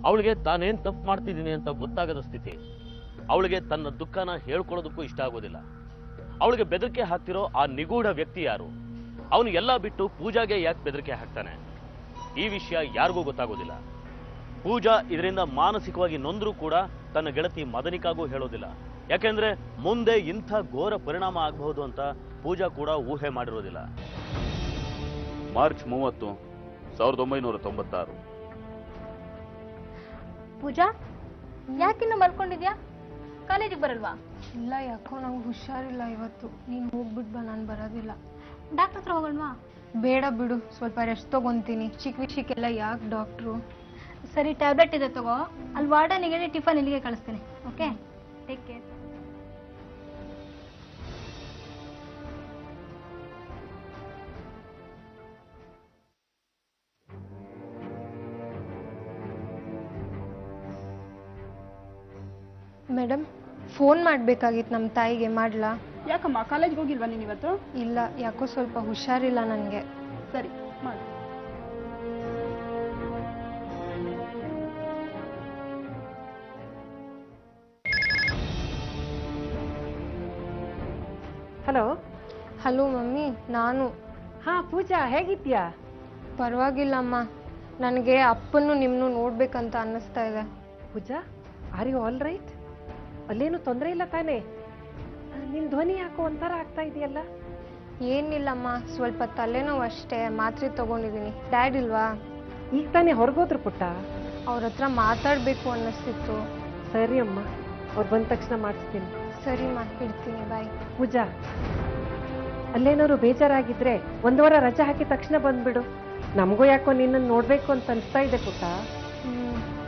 [SPEAKER 1] ಅವಳಿಗೆ ತಾನೇನ್ ತಪ್ಪು ಮಾಡ್ತಿದ್ದೀನಿ ಅಂತ ಗೊತ್ತಾಗದ ಸ್ಥಿತಿ. ಅವಳಿಗೆ ತನ್ನ ದುಃಖನ ಹೇಳ್ಕೊಳ್ಳೋದಕ್ಕೂ ಇಷ್ಟ ಆಗೋದಿಲ್ಲ. ಅವಳಿಗೆ ಬೆದರಿಕೆ ಹಾಕ್ತಿರೋ ಆ ನಿಗೂಢ ವ್ಯಕ್ತಿ ಯಾರು? ಅವನು ಎಲ್ಲ ಬಿಟ್ಟು ಪೂಜಾಗೆ ಯಾಕೆ ಬೆದರಿಕೆ ಹಾಕ್ತಾನೆ? ಈ ವಿಷಯ ಯಾರಿಗೂ ಗೊತ್ತಾಗೋದಿಲ್ಲ. ಪೂಜಾ ಇದರಿಂದ ಮಾನಸಿಕವಾಗಿ ನೊಂದ್ರೂ ಕೂಡ ತನ್ನ ಗೆಳತಿ ಮದನಿಕಾಗೂ ಹೇಳೋದಿಲ್ಲ. ಯಾಕೆಂದ್ರೆ ಮುಂದೆ ಇಂಥ ಘೋರ ಪರಿಣಾಮ ಆಗಬಹುದು ಅಂತ ಪೂಜಾ ಕೂಡ ಊಹೆ ಮಾಡಿರೋದಿಲ್ಲ. ಮಾರ್ಚ್ 30, 1996.
[SPEAKER 6] ಪೂಜಾ, ಯಾಕಿನ್ನು ಮಲ್ಕೊಂಡಿದ್ಯಾ? ಕಾಲೇಜಿಗೆ ಬರಲ್ವಾ?
[SPEAKER 5] ಇಲ್ಲ, ಯಾಕೋ ನಂಗೆ ಹುಷಾರಿಲ್ಲ ಇವತ್ತು. ನೀನು ಹೋಗ್ಬಿಟ್ ಬಾ, ನಾನು ಬರೋದಿಲ್ಲ.
[SPEAKER 6] ಡಾಕ್ಟರ್ ಹತ್ರ ಹೋಗೋಣವಾ?
[SPEAKER 5] ಬೇಡ ಬಿಡು, ಸ್ವಲ್ಪ ರೆಸ್ಟ್ ತಗೊಂತೀನಿ. ಚಿಕ್ಕ ವಿಷಯಕ್ಕೆಲ್ಲ ಯಾಕೆ ಡಾಕ್ಟ್ರು?
[SPEAKER 6] ಸರಿ, ಟ್ಯಾಬ್ಲೆಟ್ ಇದೆ ತಗೋ. ಅಲ್ಲಿ ವಾರ್ಡನಿಗೆ ಟಿಫನ್ ಇಲ್ಲಿಗೆ ಕಳಿಸ್ತೀನಿ. Okay, take care.
[SPEAKER 5] Madam, phone ಮಾಡಬೇಕಾಗಿತ್ತು ನಮ್ಮ ತಾಯಿಗೆ. ಮಾಡ್ಲಾ?
[SPEAKER 9] ಯಾಕಮ್ಮ ಕಾಲೇಜ್ಗೆ ಹೋಗಿಲ್ವಾ ನೀನು ಇವತ್ತು?
[SPEAKER 5] ಇಲ್ಲ, ಯಾಕೋ ಸ್ವಲ್ಪ ಹುಷಾರಿಲ್ಲ ನನಗೆ.
[SPEAKER 9] ಸರಿ ಮಾಡು.
[SPEAKER 4] ಹಲೋ.
[SPEAKER 5] ಹಲೋ ಮಮ್ಮಿ, ನಾನು.
[SPEAKER 4] ಹಾ ಪೂಜಾ, ಹೇಗಿದ್ಯಾ?
[SPEAKER 5] ಪರವಾಗಿಲ್ಲಮ್ಮ, ನನಗೆ ಅಪ್ಪನ್ನು ನಿಮ್ಮನ್ನು ನೋಡ್ಬೇಕಂತ ಅನ್ನಿಸ್ತಾ ಇದೆ.
[SPEAKER 4] ಪೂಜಾ, ಆರ್ ಯು ಆಲ್ ರೈಟ್? ಅಲ್ಲೇನು ತೊಂದರೆ ಇಲ್ಲ ತಾನೇ? ನಿನ್ ಧ್ವನಿ ಯಾಕೋ ಒಂಥರ ಆಗ್ತಾ ಇದೆಯಲ್ಲ?
[SPEAKER 5] ಏನಿಲ್ಲಮ್ಮ, ಸ್ವಲ್ಪ ತಲೆನೋವು ಅಷ್ಟೇ. ಮಾತ್ರೆ ತಗೊಂಡಿದ್ದೀನಿ. ಡ್ಯಾಡ್ ಇಲ್ವಾ?
[SPEAKER 4] ಈಗ ತಾನೇ ಹೊರಗೋದ್ರು ಪುಟ್ಟ.
[SPEAKER 5] ಅವ್ರ ಹತ್ರ ಮಾತಾಡಬೇಕು ಅನ್ನಿಸ್ತಿತ್ತು.
[SPEAKER 4] ಸರಿ ಅಮ್ಮ, ಅವ್ರು ಬಂದ ತಕ್ಷಣ ಮಾಡಿಸ್ತೀನಿ.
[SPEAKER 5] ಸರಿಮ್ಮ, ಇಡ್ತೀನಿ. ಬಾಯ್.
[SPEAKER 4] ಪೂಜಾ, ಅಲ್ಲೇನಾದ್ರು ಬೇಜಾರಾಗಿದ್ರೆ 1 ವಾರ ರಜೆ ಹಾಕಿ ತಕ್ಷಣ ಬಂದ್ಬಿಡು. ನಮಗೂ ಯಾಕೋ ನಿನ್ನನ್ನು ನೋಡ್ಬೇಕು ಅಂತ ಅನಿಸ್ತಾ ಇದೆ ಪುಟ್ಟ.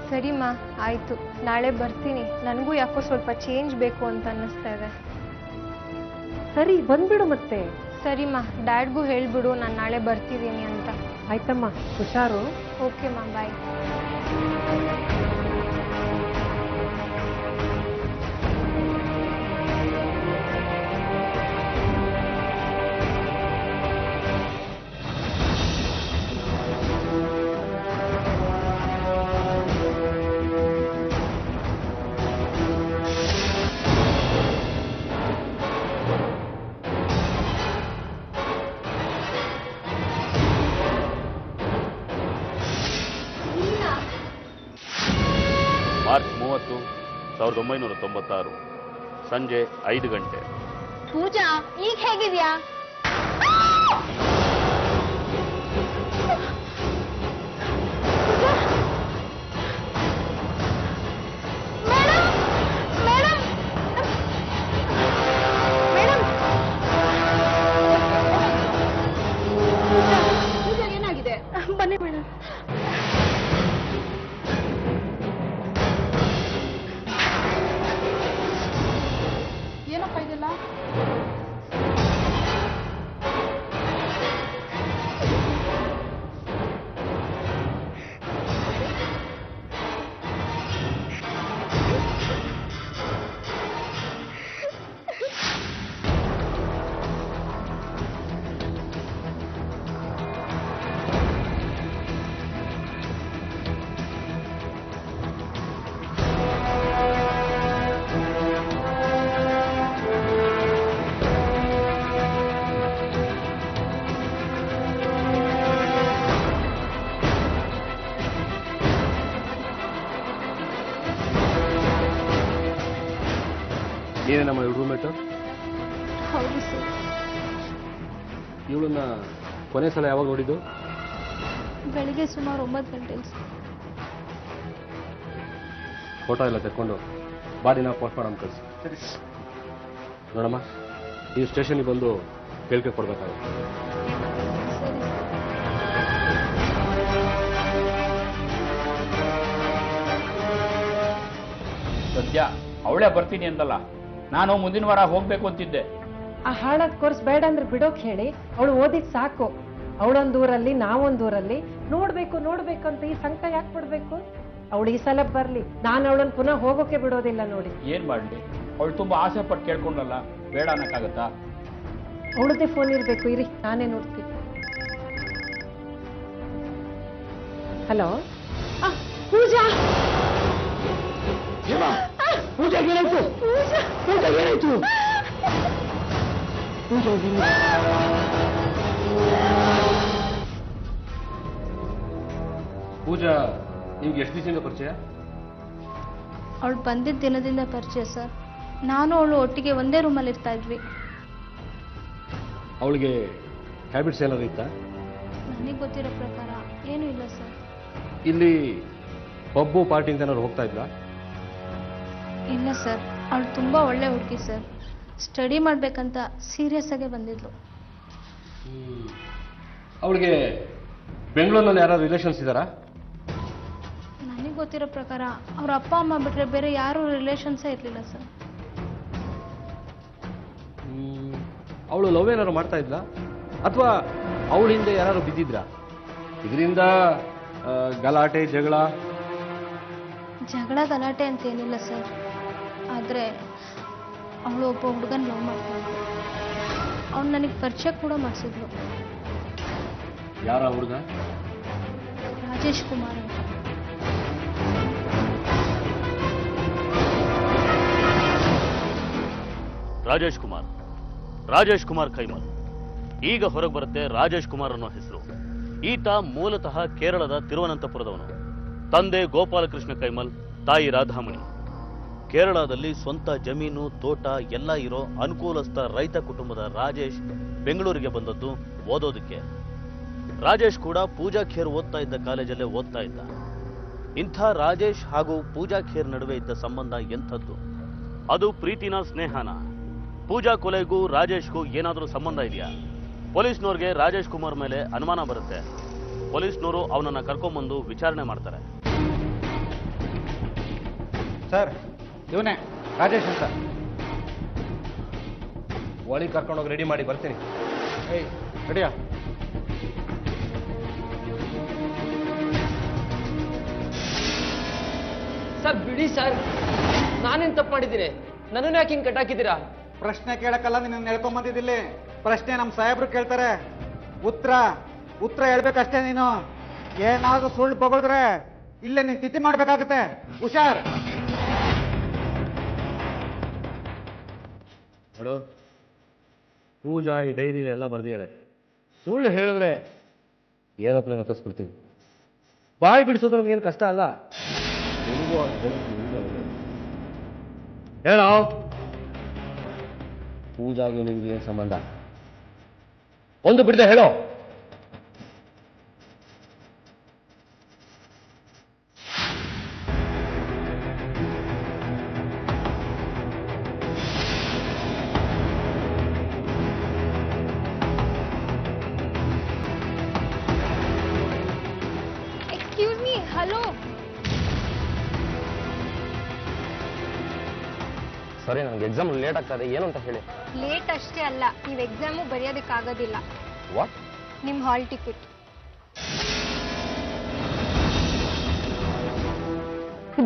[SPEAKER 5] ಸರಿಮ್ಮ, ಆಯ್ತು. ನಾಳೆ ಬರ್ತೀನಿ. ನನಗೂ ಯಾಕೋ ಸ್ವಲ್ಪ ಚೇಂಜ್ ಬೇಕು ಅಂತ ಅನ್ನಿಸ್ತಾ ಇದೆ.
[SPEAKER 4] ಸರಿ, ಬಂದ್ಬಿಡು ಮತ್ತೆ.
[SPEAKER 5] ಸರಿಮ್ಮ, ಡ್ಯಾಡ್ಗೂ ಹೇಳ್ಬಿಡು ನಾನು ನಾಳೆ ಬರ್ತಿದ್ದೀನಿ ಅಂತ.
[SPEAKER 4] ಆಯ್ತಮ್ಮ, ಹುಷಾರು.
[SPEAKER 5] ಓಕೆಮ್ಮ, ಬಾಯ್.
[SPEAKER 1] ಮಾರ್ಚ್ 30, 1996, ಸಂಜೆ 5 ಗಂಟೆ.
[SPEAKER 6] ಪೂಜಾ, ಈಗ ಹೇಗಿದ್ಯಾ?
[SPEAKER 9] ಏನಾಗಿದೆ?
[SPEAKER 6] ಬನ್ನಿ ಮೇಡಮ್.
[SPEAKER 9] ಏನಪ್ಪ ಇದೆಲ್ಲ?
[SPEAKER 12] ನೀನೇ ನಮ್ಮ ರೂಮ್ಮೇಟು?
[SPEAKER 5] ಹೌದು ಸರ್.
[SPEAKER 12] ಇವಳನ್ನ ಕೊನೆ ಸಲ ಯಾವಾಗ ನೋಡಿದ್ದು?
[SPEAKER 6] ಬೆಳಿಗ್ಗೆ ಸುಮಾರು 9 ಗಂಟೆಲಿ.
[SPEAKER 12] ಫೋಟೋ ಎಲ್ಲ ತೆಕ್ಕೊಂಡು ಬಾಡಿನ ಪೋಸ್ಟ್ ಮಾಡಮ್ ಕಳಿಸಿ. ನೋಡಮ್ಮ, ನೀವು ಸ್ಟೇಷನ್ಗೆ ಬಂದು ಹೇಳಿಕೆ ಕೊಡ್ಬೇಕಾಗುತ್ತೆ.
[SPEAKER 3] ಸದ್ಯ ಅವಳೇ ಬರ್ತೀನಿ ಅಂತಲ್ಲ, ನಾನು ಮುಂದಿನ ವಾರ ಹೋಗ್ಬೇಕು ಅಂತಿದ್ದೆ.
[SPEAKER 4] ಆ ಹಾಳಾದ ಕೋರ್ಸ್ ಬೇಡ ಅಂದ್ರೆ ಬಿಡೋಕ್ ಹೇಳಿ. ಅವಳು ಓದಿದ್ ಸಾಕು. ಅವಳೊಂದೂರಲ್ಲಿ, ನಾವೊಂದೂರಲ್ಲಿ. ನೋಡ್ಬೇಕು ನೋಡ್ಬೇಕು ಅಂತ ಈ ಸಂಕಟ ಯಾಕೆ ಪಡ್ಬೇಕು? ಅವಳು ಈ ಸಲ ಬರ್ಲಿ, ನಾನು ಅವಳನ್ನು ಪುನಃ ಹೋಗೋಕೆ ಬಿಡೋದಿಲ್ಲ ನೋಡಿ.
[SPEAKER 3] ಏನ್ ಮಾಡ್ಲಿ, ಅವಳು ತುಂಬಾ ಆಸೆ ಪಟ್ಟು ಕೇಳ್ಕೊಂಡಲ್ಲ, ಬೇಡ ಅನ್ನಕ್ಕಾಗತ್ತಾ?
[SPEAKER 4] ಅವಳದ್ದೇ ಫೋನ್ ಇರ್ಬೇಕು, ಇರಿ ನಾನೇ ನೋಡ್ತೀನಿ. ಹಲೋ. ಪೂಜಾ,
[SPEAKER 3] ಪೂಜಾ ಏನಾಯ್ತು? ಪೂಜಾ ಏನಾಯ್ತು?
[SPEAKER 12] ಪೂಜಾ ನಿಮ್ಗೆ ಎಷ್ಟು ದಿವಸದಿಂದ ಪರಿಚಯ?
[SPEAKER 6] ಅವಳು ಬಂದಿದ್ದ ದಿನದಿಂದ ಪರಿಚಯ ಸರ್. ನಾನು ಅವಳು ಒಟ್ಟಿಗೆ ಒಂದೇ ರೂಮಲ್ಲಿ ಇರ್ತಾ ಇದ್ವಿ.
[SPEAKER 12] ಅವಳಿಗೆ ಹ್ಯಾಬಿಟ್ಸ್ ಏನಾದ್ರು ಇತ್ತಾ?
[SPEAKER 6] ನನಗೆ ಗೊತ್ತಿರೋ ಪ್ರಕಾರ ಏನೂ ಇಲ್ಲ ಸರ್.
[SPEAKER 12] ಇಲ್ಲಿ ಪಬ್ಬು ಪಾರ್ಟಿ ಅಂತ ಏನಾದ್ರು ಹೋಗ್ತಾ ಇದ್ಲಾ?
[SPEAKER 6] ಇಲ್ಲ ಸರ್, ಅವಳು ತುಂಬ ಒಳ್ಳೆ ಹುಡುಗಿ ಸರ್. ಸ್ಟಡಿ ಮಾಡಬೇಕಂತ ಸೀರಿಯಸ್ ಆಗೇ ಬಂದಿದ್ಲು.
[SPEAKER 12] ಅವಳಿಗೆ ಬೆಂಗಳೂರಿನಲ್ಲಿ ಯಾರು ರಿಲೇಷನ್ಸ್ ಇದ್ದಾರಾ?
[SPEAKER 6] ನನಗೆ ಗೊತ್ತಿರೋ ಪ್ರಕಾರ ಅವ್ರ ಅಪ್ಪ ಅಮ್ಮ ಬಿಟ್ಟರೆ ಬೇರೆ ಯಾರೂ ರಿಲೇಷನ್ಸೇ ಇರಲಿಲ್ಲ ಸರ್.
[SPEAKER 12] ಅವಳು ಲವ್ ಏನಾದ್ರು ಮಾಡ್ತಾ ಇದ್ಲಾ ಅಥವಾ ಅವಳ ಹಿಂದೆ ಯಾರು ಬಿದ್ದಿದ್ರಾ? ಇದರಿಂದ ಗಲಾಟೆ ಜಗಳ
[SPEAKER 6] ಗಲಾಟೆ ಅಂತ ಏನಿಲ್ಲ ಸರ್. ಆದರೆ ಅವಳು ಒಬ್ಬ ಹುಡುಗನ ಲವ್ ಮಾಡ್ತಾಯಿದ್ಲು. ಅವ್ನು ನನಗೆ ಪರಿಚಯ ಕೂಡ ಮಾಡಿಸಿದ್ಲು.
[SPEAKER 12] ಯಾರ ಹುಡುಗ?
[SPEAKER 6] ರಾಜೇಶ್ ಕುಮಾರ್ ಅಂತ.
[SPEAKER 1] ರಾಜೇಶ್ ಕುಮಾರ್ ಕೈಮಲ್. ಈಗ ಹೊರಗೆ ಬರುತ್ತೆ ರಾಜೇಶ್ ಕುಮಾರ್ ಅನ್ನೋ ಹೆಸರು. ಈತ ಮೂಲತಃ ಕೇರಳದ ತಿರುವನಂತಪುರದವನು. ತಂದೆ ಗೋಪಾಲಕೃಷ್ಣ ಕೈಮಲ್, ತಾಯಿ ರಾಧಾಮಣಿ. ಕೇರಳದಲ್ಲಿ ಸ್ವಂತ ಜಮೀನು ತೋಟ ಎಲ್ಲ ಇರೋ ಅನುಕೂಲಸ್ಥ ರೈತ ಕುಟುಂಬದ ರಾಜೇಶ್ ಬೆಂಗಳೂರಿಗೆ ಬಂದದ್ದು ಓದೋದಕ್ಕೆ. ರಾಜೇಶ್ ಕೂಡ ಪೂಜಾ ಖೇರ್ ಓದ್ತಾ ಇದ್ದ ಕಾಲೇಜಲ್ಲೇ ಓದ್ತಾ ಇದ್ದ. ಇಂಥ ರಾಜೇಶ್ ಹಾಗೂ ಪೂಜಾ ಖೇರ್ ನಡುವೆ ಇದ್ದ ಸಂಬಂಧ ಎಂಥದ್ದು? ಅದು ಪ್ರೀತಿನ, ಸ್ನೇಹನ? ಪೂಜಾ ಕೊಲೆಗೂ ರಾಜೇಶ್ಗೂ ಏನಾದರೂ ಸಂಬಂಧ ಇದೆಯಾ? ಪೊಲೀಸ್ನವ್ರಿಗೆ ರಾಜೇಶ್ ಕುಮಾರ್ ಮೇಲೆ ಅನುಮಾನ ಬರುತ್ತೆ. ಪೊಲೀಸ್ನವರು ಅವನನ್ನ ಕರ್ಕೊಂಡ್ಬಂದು ವಿಚಾರಣೆ ಮಾಡ್ತಾರೆ.
[SPEAKER 8] ಸರ್, ಇವನೇ ರಾಜೇಶ್ ಅಂತ.
[SPEAKER 12] ಒಳಗೆ ಕರ್ಕೊಂಡೋಗಿ ರೆಡಿ ಮಾಡಿ ಬರ್ತೀನಿ.
[SPEAKER 8] ಏಯ್ ರೆಡಿಯಾ?
[SPEAKER 13] ಸರ್ ಬಿಡಿ ಸರ್, ನಾನೇನು ತಪ್ಪು ಮಾಡಿದ್ದೀನಿ? ನನ್ನನ್ನು ಯಾಕೆ ಹಿಂಗೆ ಕಟ್ಟಾಕಿದ್ದೀರಾ?
[SPEAKER 8] ಪ್ರಶ್ನೆ ಕೇಳಕ್ಕಲ್ಲ ನಿನ್ನ ಹೇಳ್ಕೊಂಬಂದಿದ್ದಿಲ್ಲಿ. ಪ್ರಶ್ನೆ ನಮ್ಮ ಸಾಹೇಬ್ರು ಕೇಳ್ತಾರೆ, ಉತ್ತರ ಹೇಳ್ಬೇಕಷ್ಟೇ. ನೀನು ಏನಾದ್ರು ಸುಳ್ಳು ಬಗಳಿದ್ರೆ ಇಲ್ಲೇ ನೀನು ತಿಥಿ ಮಾಡ್ಬೇಕಾಗತ್ತೆ. ಹುಷಾರ್.
[SPEAKER 12] ನೋಡು, ಪೂಜಾ ಈ ಡೈರಿ ಎಲ್ಲ ಬರ್ದಿಯಾಳೆ. ಸುಳ್ಳು ಹೇಳಿದ್ರೆ ಏನಪ್ಪ ನಟಿಸ್ಬಿಡ್ತೀವಿ. ಬಾಯಿ ಬಿಡಿಸೋದ್ರಿಗೆ ಏನು ಕಷ್ಟ ಅಲ್ಲ. ಹೇಳೋ, ಪೂಜಾಗೂ ನಿಮ್ಗೆ ಏನು ಸಂಬಂಧ? ಒಂದು ಬಿಡದೆ ಹೇಳೋ.
[SPEAKER 5] Excuse me, hello.
[SPEAKER 10] ಸರಿ, ನನಗೆ ಎಕ್ಸಾಮ್ ಲೇಟ್ ಆಗ್ತದೆ, ಏನು ಅಂತ ಹೇಳಿ.
[SPEAKER 5] ಲೇಟ್ ಅಷ್ಟೇ ಅಲ್ಲ, ನೀವು ಎಕ್ಸಾಮು ಬರೆಯೋದಕ್ಕಾಗೋದಿಲ್ಲ.
[SPEAKER 10] ವಾಟ್?
[SPEAKER 5] ನಿಮ್ಮ ಹಾಲ್ ಟಿಕೆಟ್.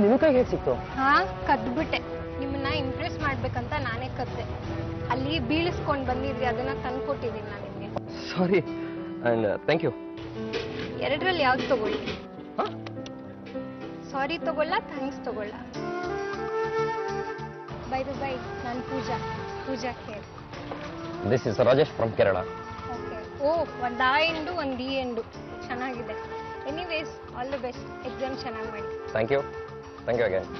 [SPEAKER 13] ನಿಮ್ಮ ಕೈಗೆ ಹೇಗೆ ಸಿಕ್ತು?
[SPEAKER 5] ಹಾ, ಕದ್ಬಿಟ್ಟೆ. ನಿಮ್ಮನ್ನ ಇಂಪ್ರೆಸ್ ಮಾಡ್ಬೇಕಂತ ನಾನೇ ಕದ್ದೆ. ಅಲ್ಲಿ ಬೀಳಿಸ್ಕೊಂಡು ಬಂದಿದ್ರಿ, ಅದನ್ನ ತಂದ್ಕೊಟ್ಟಿದ್ದೀನಿ ನಾನು ನಿಮಗೆ.
[SPEAKER 10] Sorry and thank you.
[SPEAKER 5] ಎರಡರಲ್ಲಿ ಯಾವ್ದು ತಗೊಳ್ಳಿ? ಸಾರಿ ತಗೊಳ್ಳ, ಥ್ಯಾಂಕ್ಸ್ ತಗೊಳ್ಳ? ಬೈ ಬೈ, ನಾನು Pooja Kher.
[SPEAKER 10] This is Rajesh from Kerala.
[SPEAKER 5] Okay. ಓ, ಒಂದು ಆ ಎಂಡು ಒಂದು ಈ ಎಂಡು. ಚೆನ್ನಾಗಿದೆ. Anyways, all the best. Exam ಚೆನ್ನಾಗಿ ಮಾಡಿ.
[SPEAKER 10] Thank you again.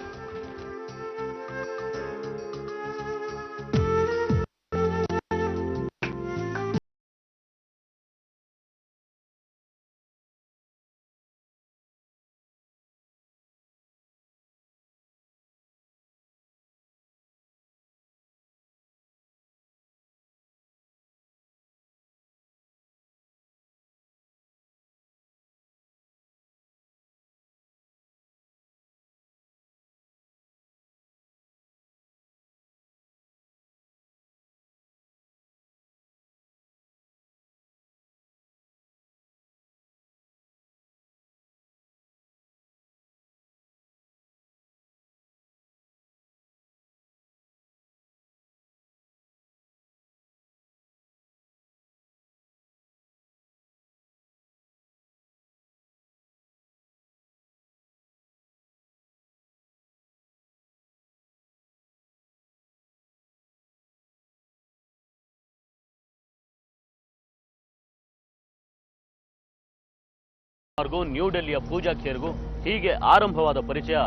[SPEAKER 1] ನ್ಯೂ ಡೆಲ್ಲಿಯ ಪೂಜಾ ಖೇರ್ಗೂ ಹೀಗೆ ಆರಂಭವಾದ ಪರಿಚಯ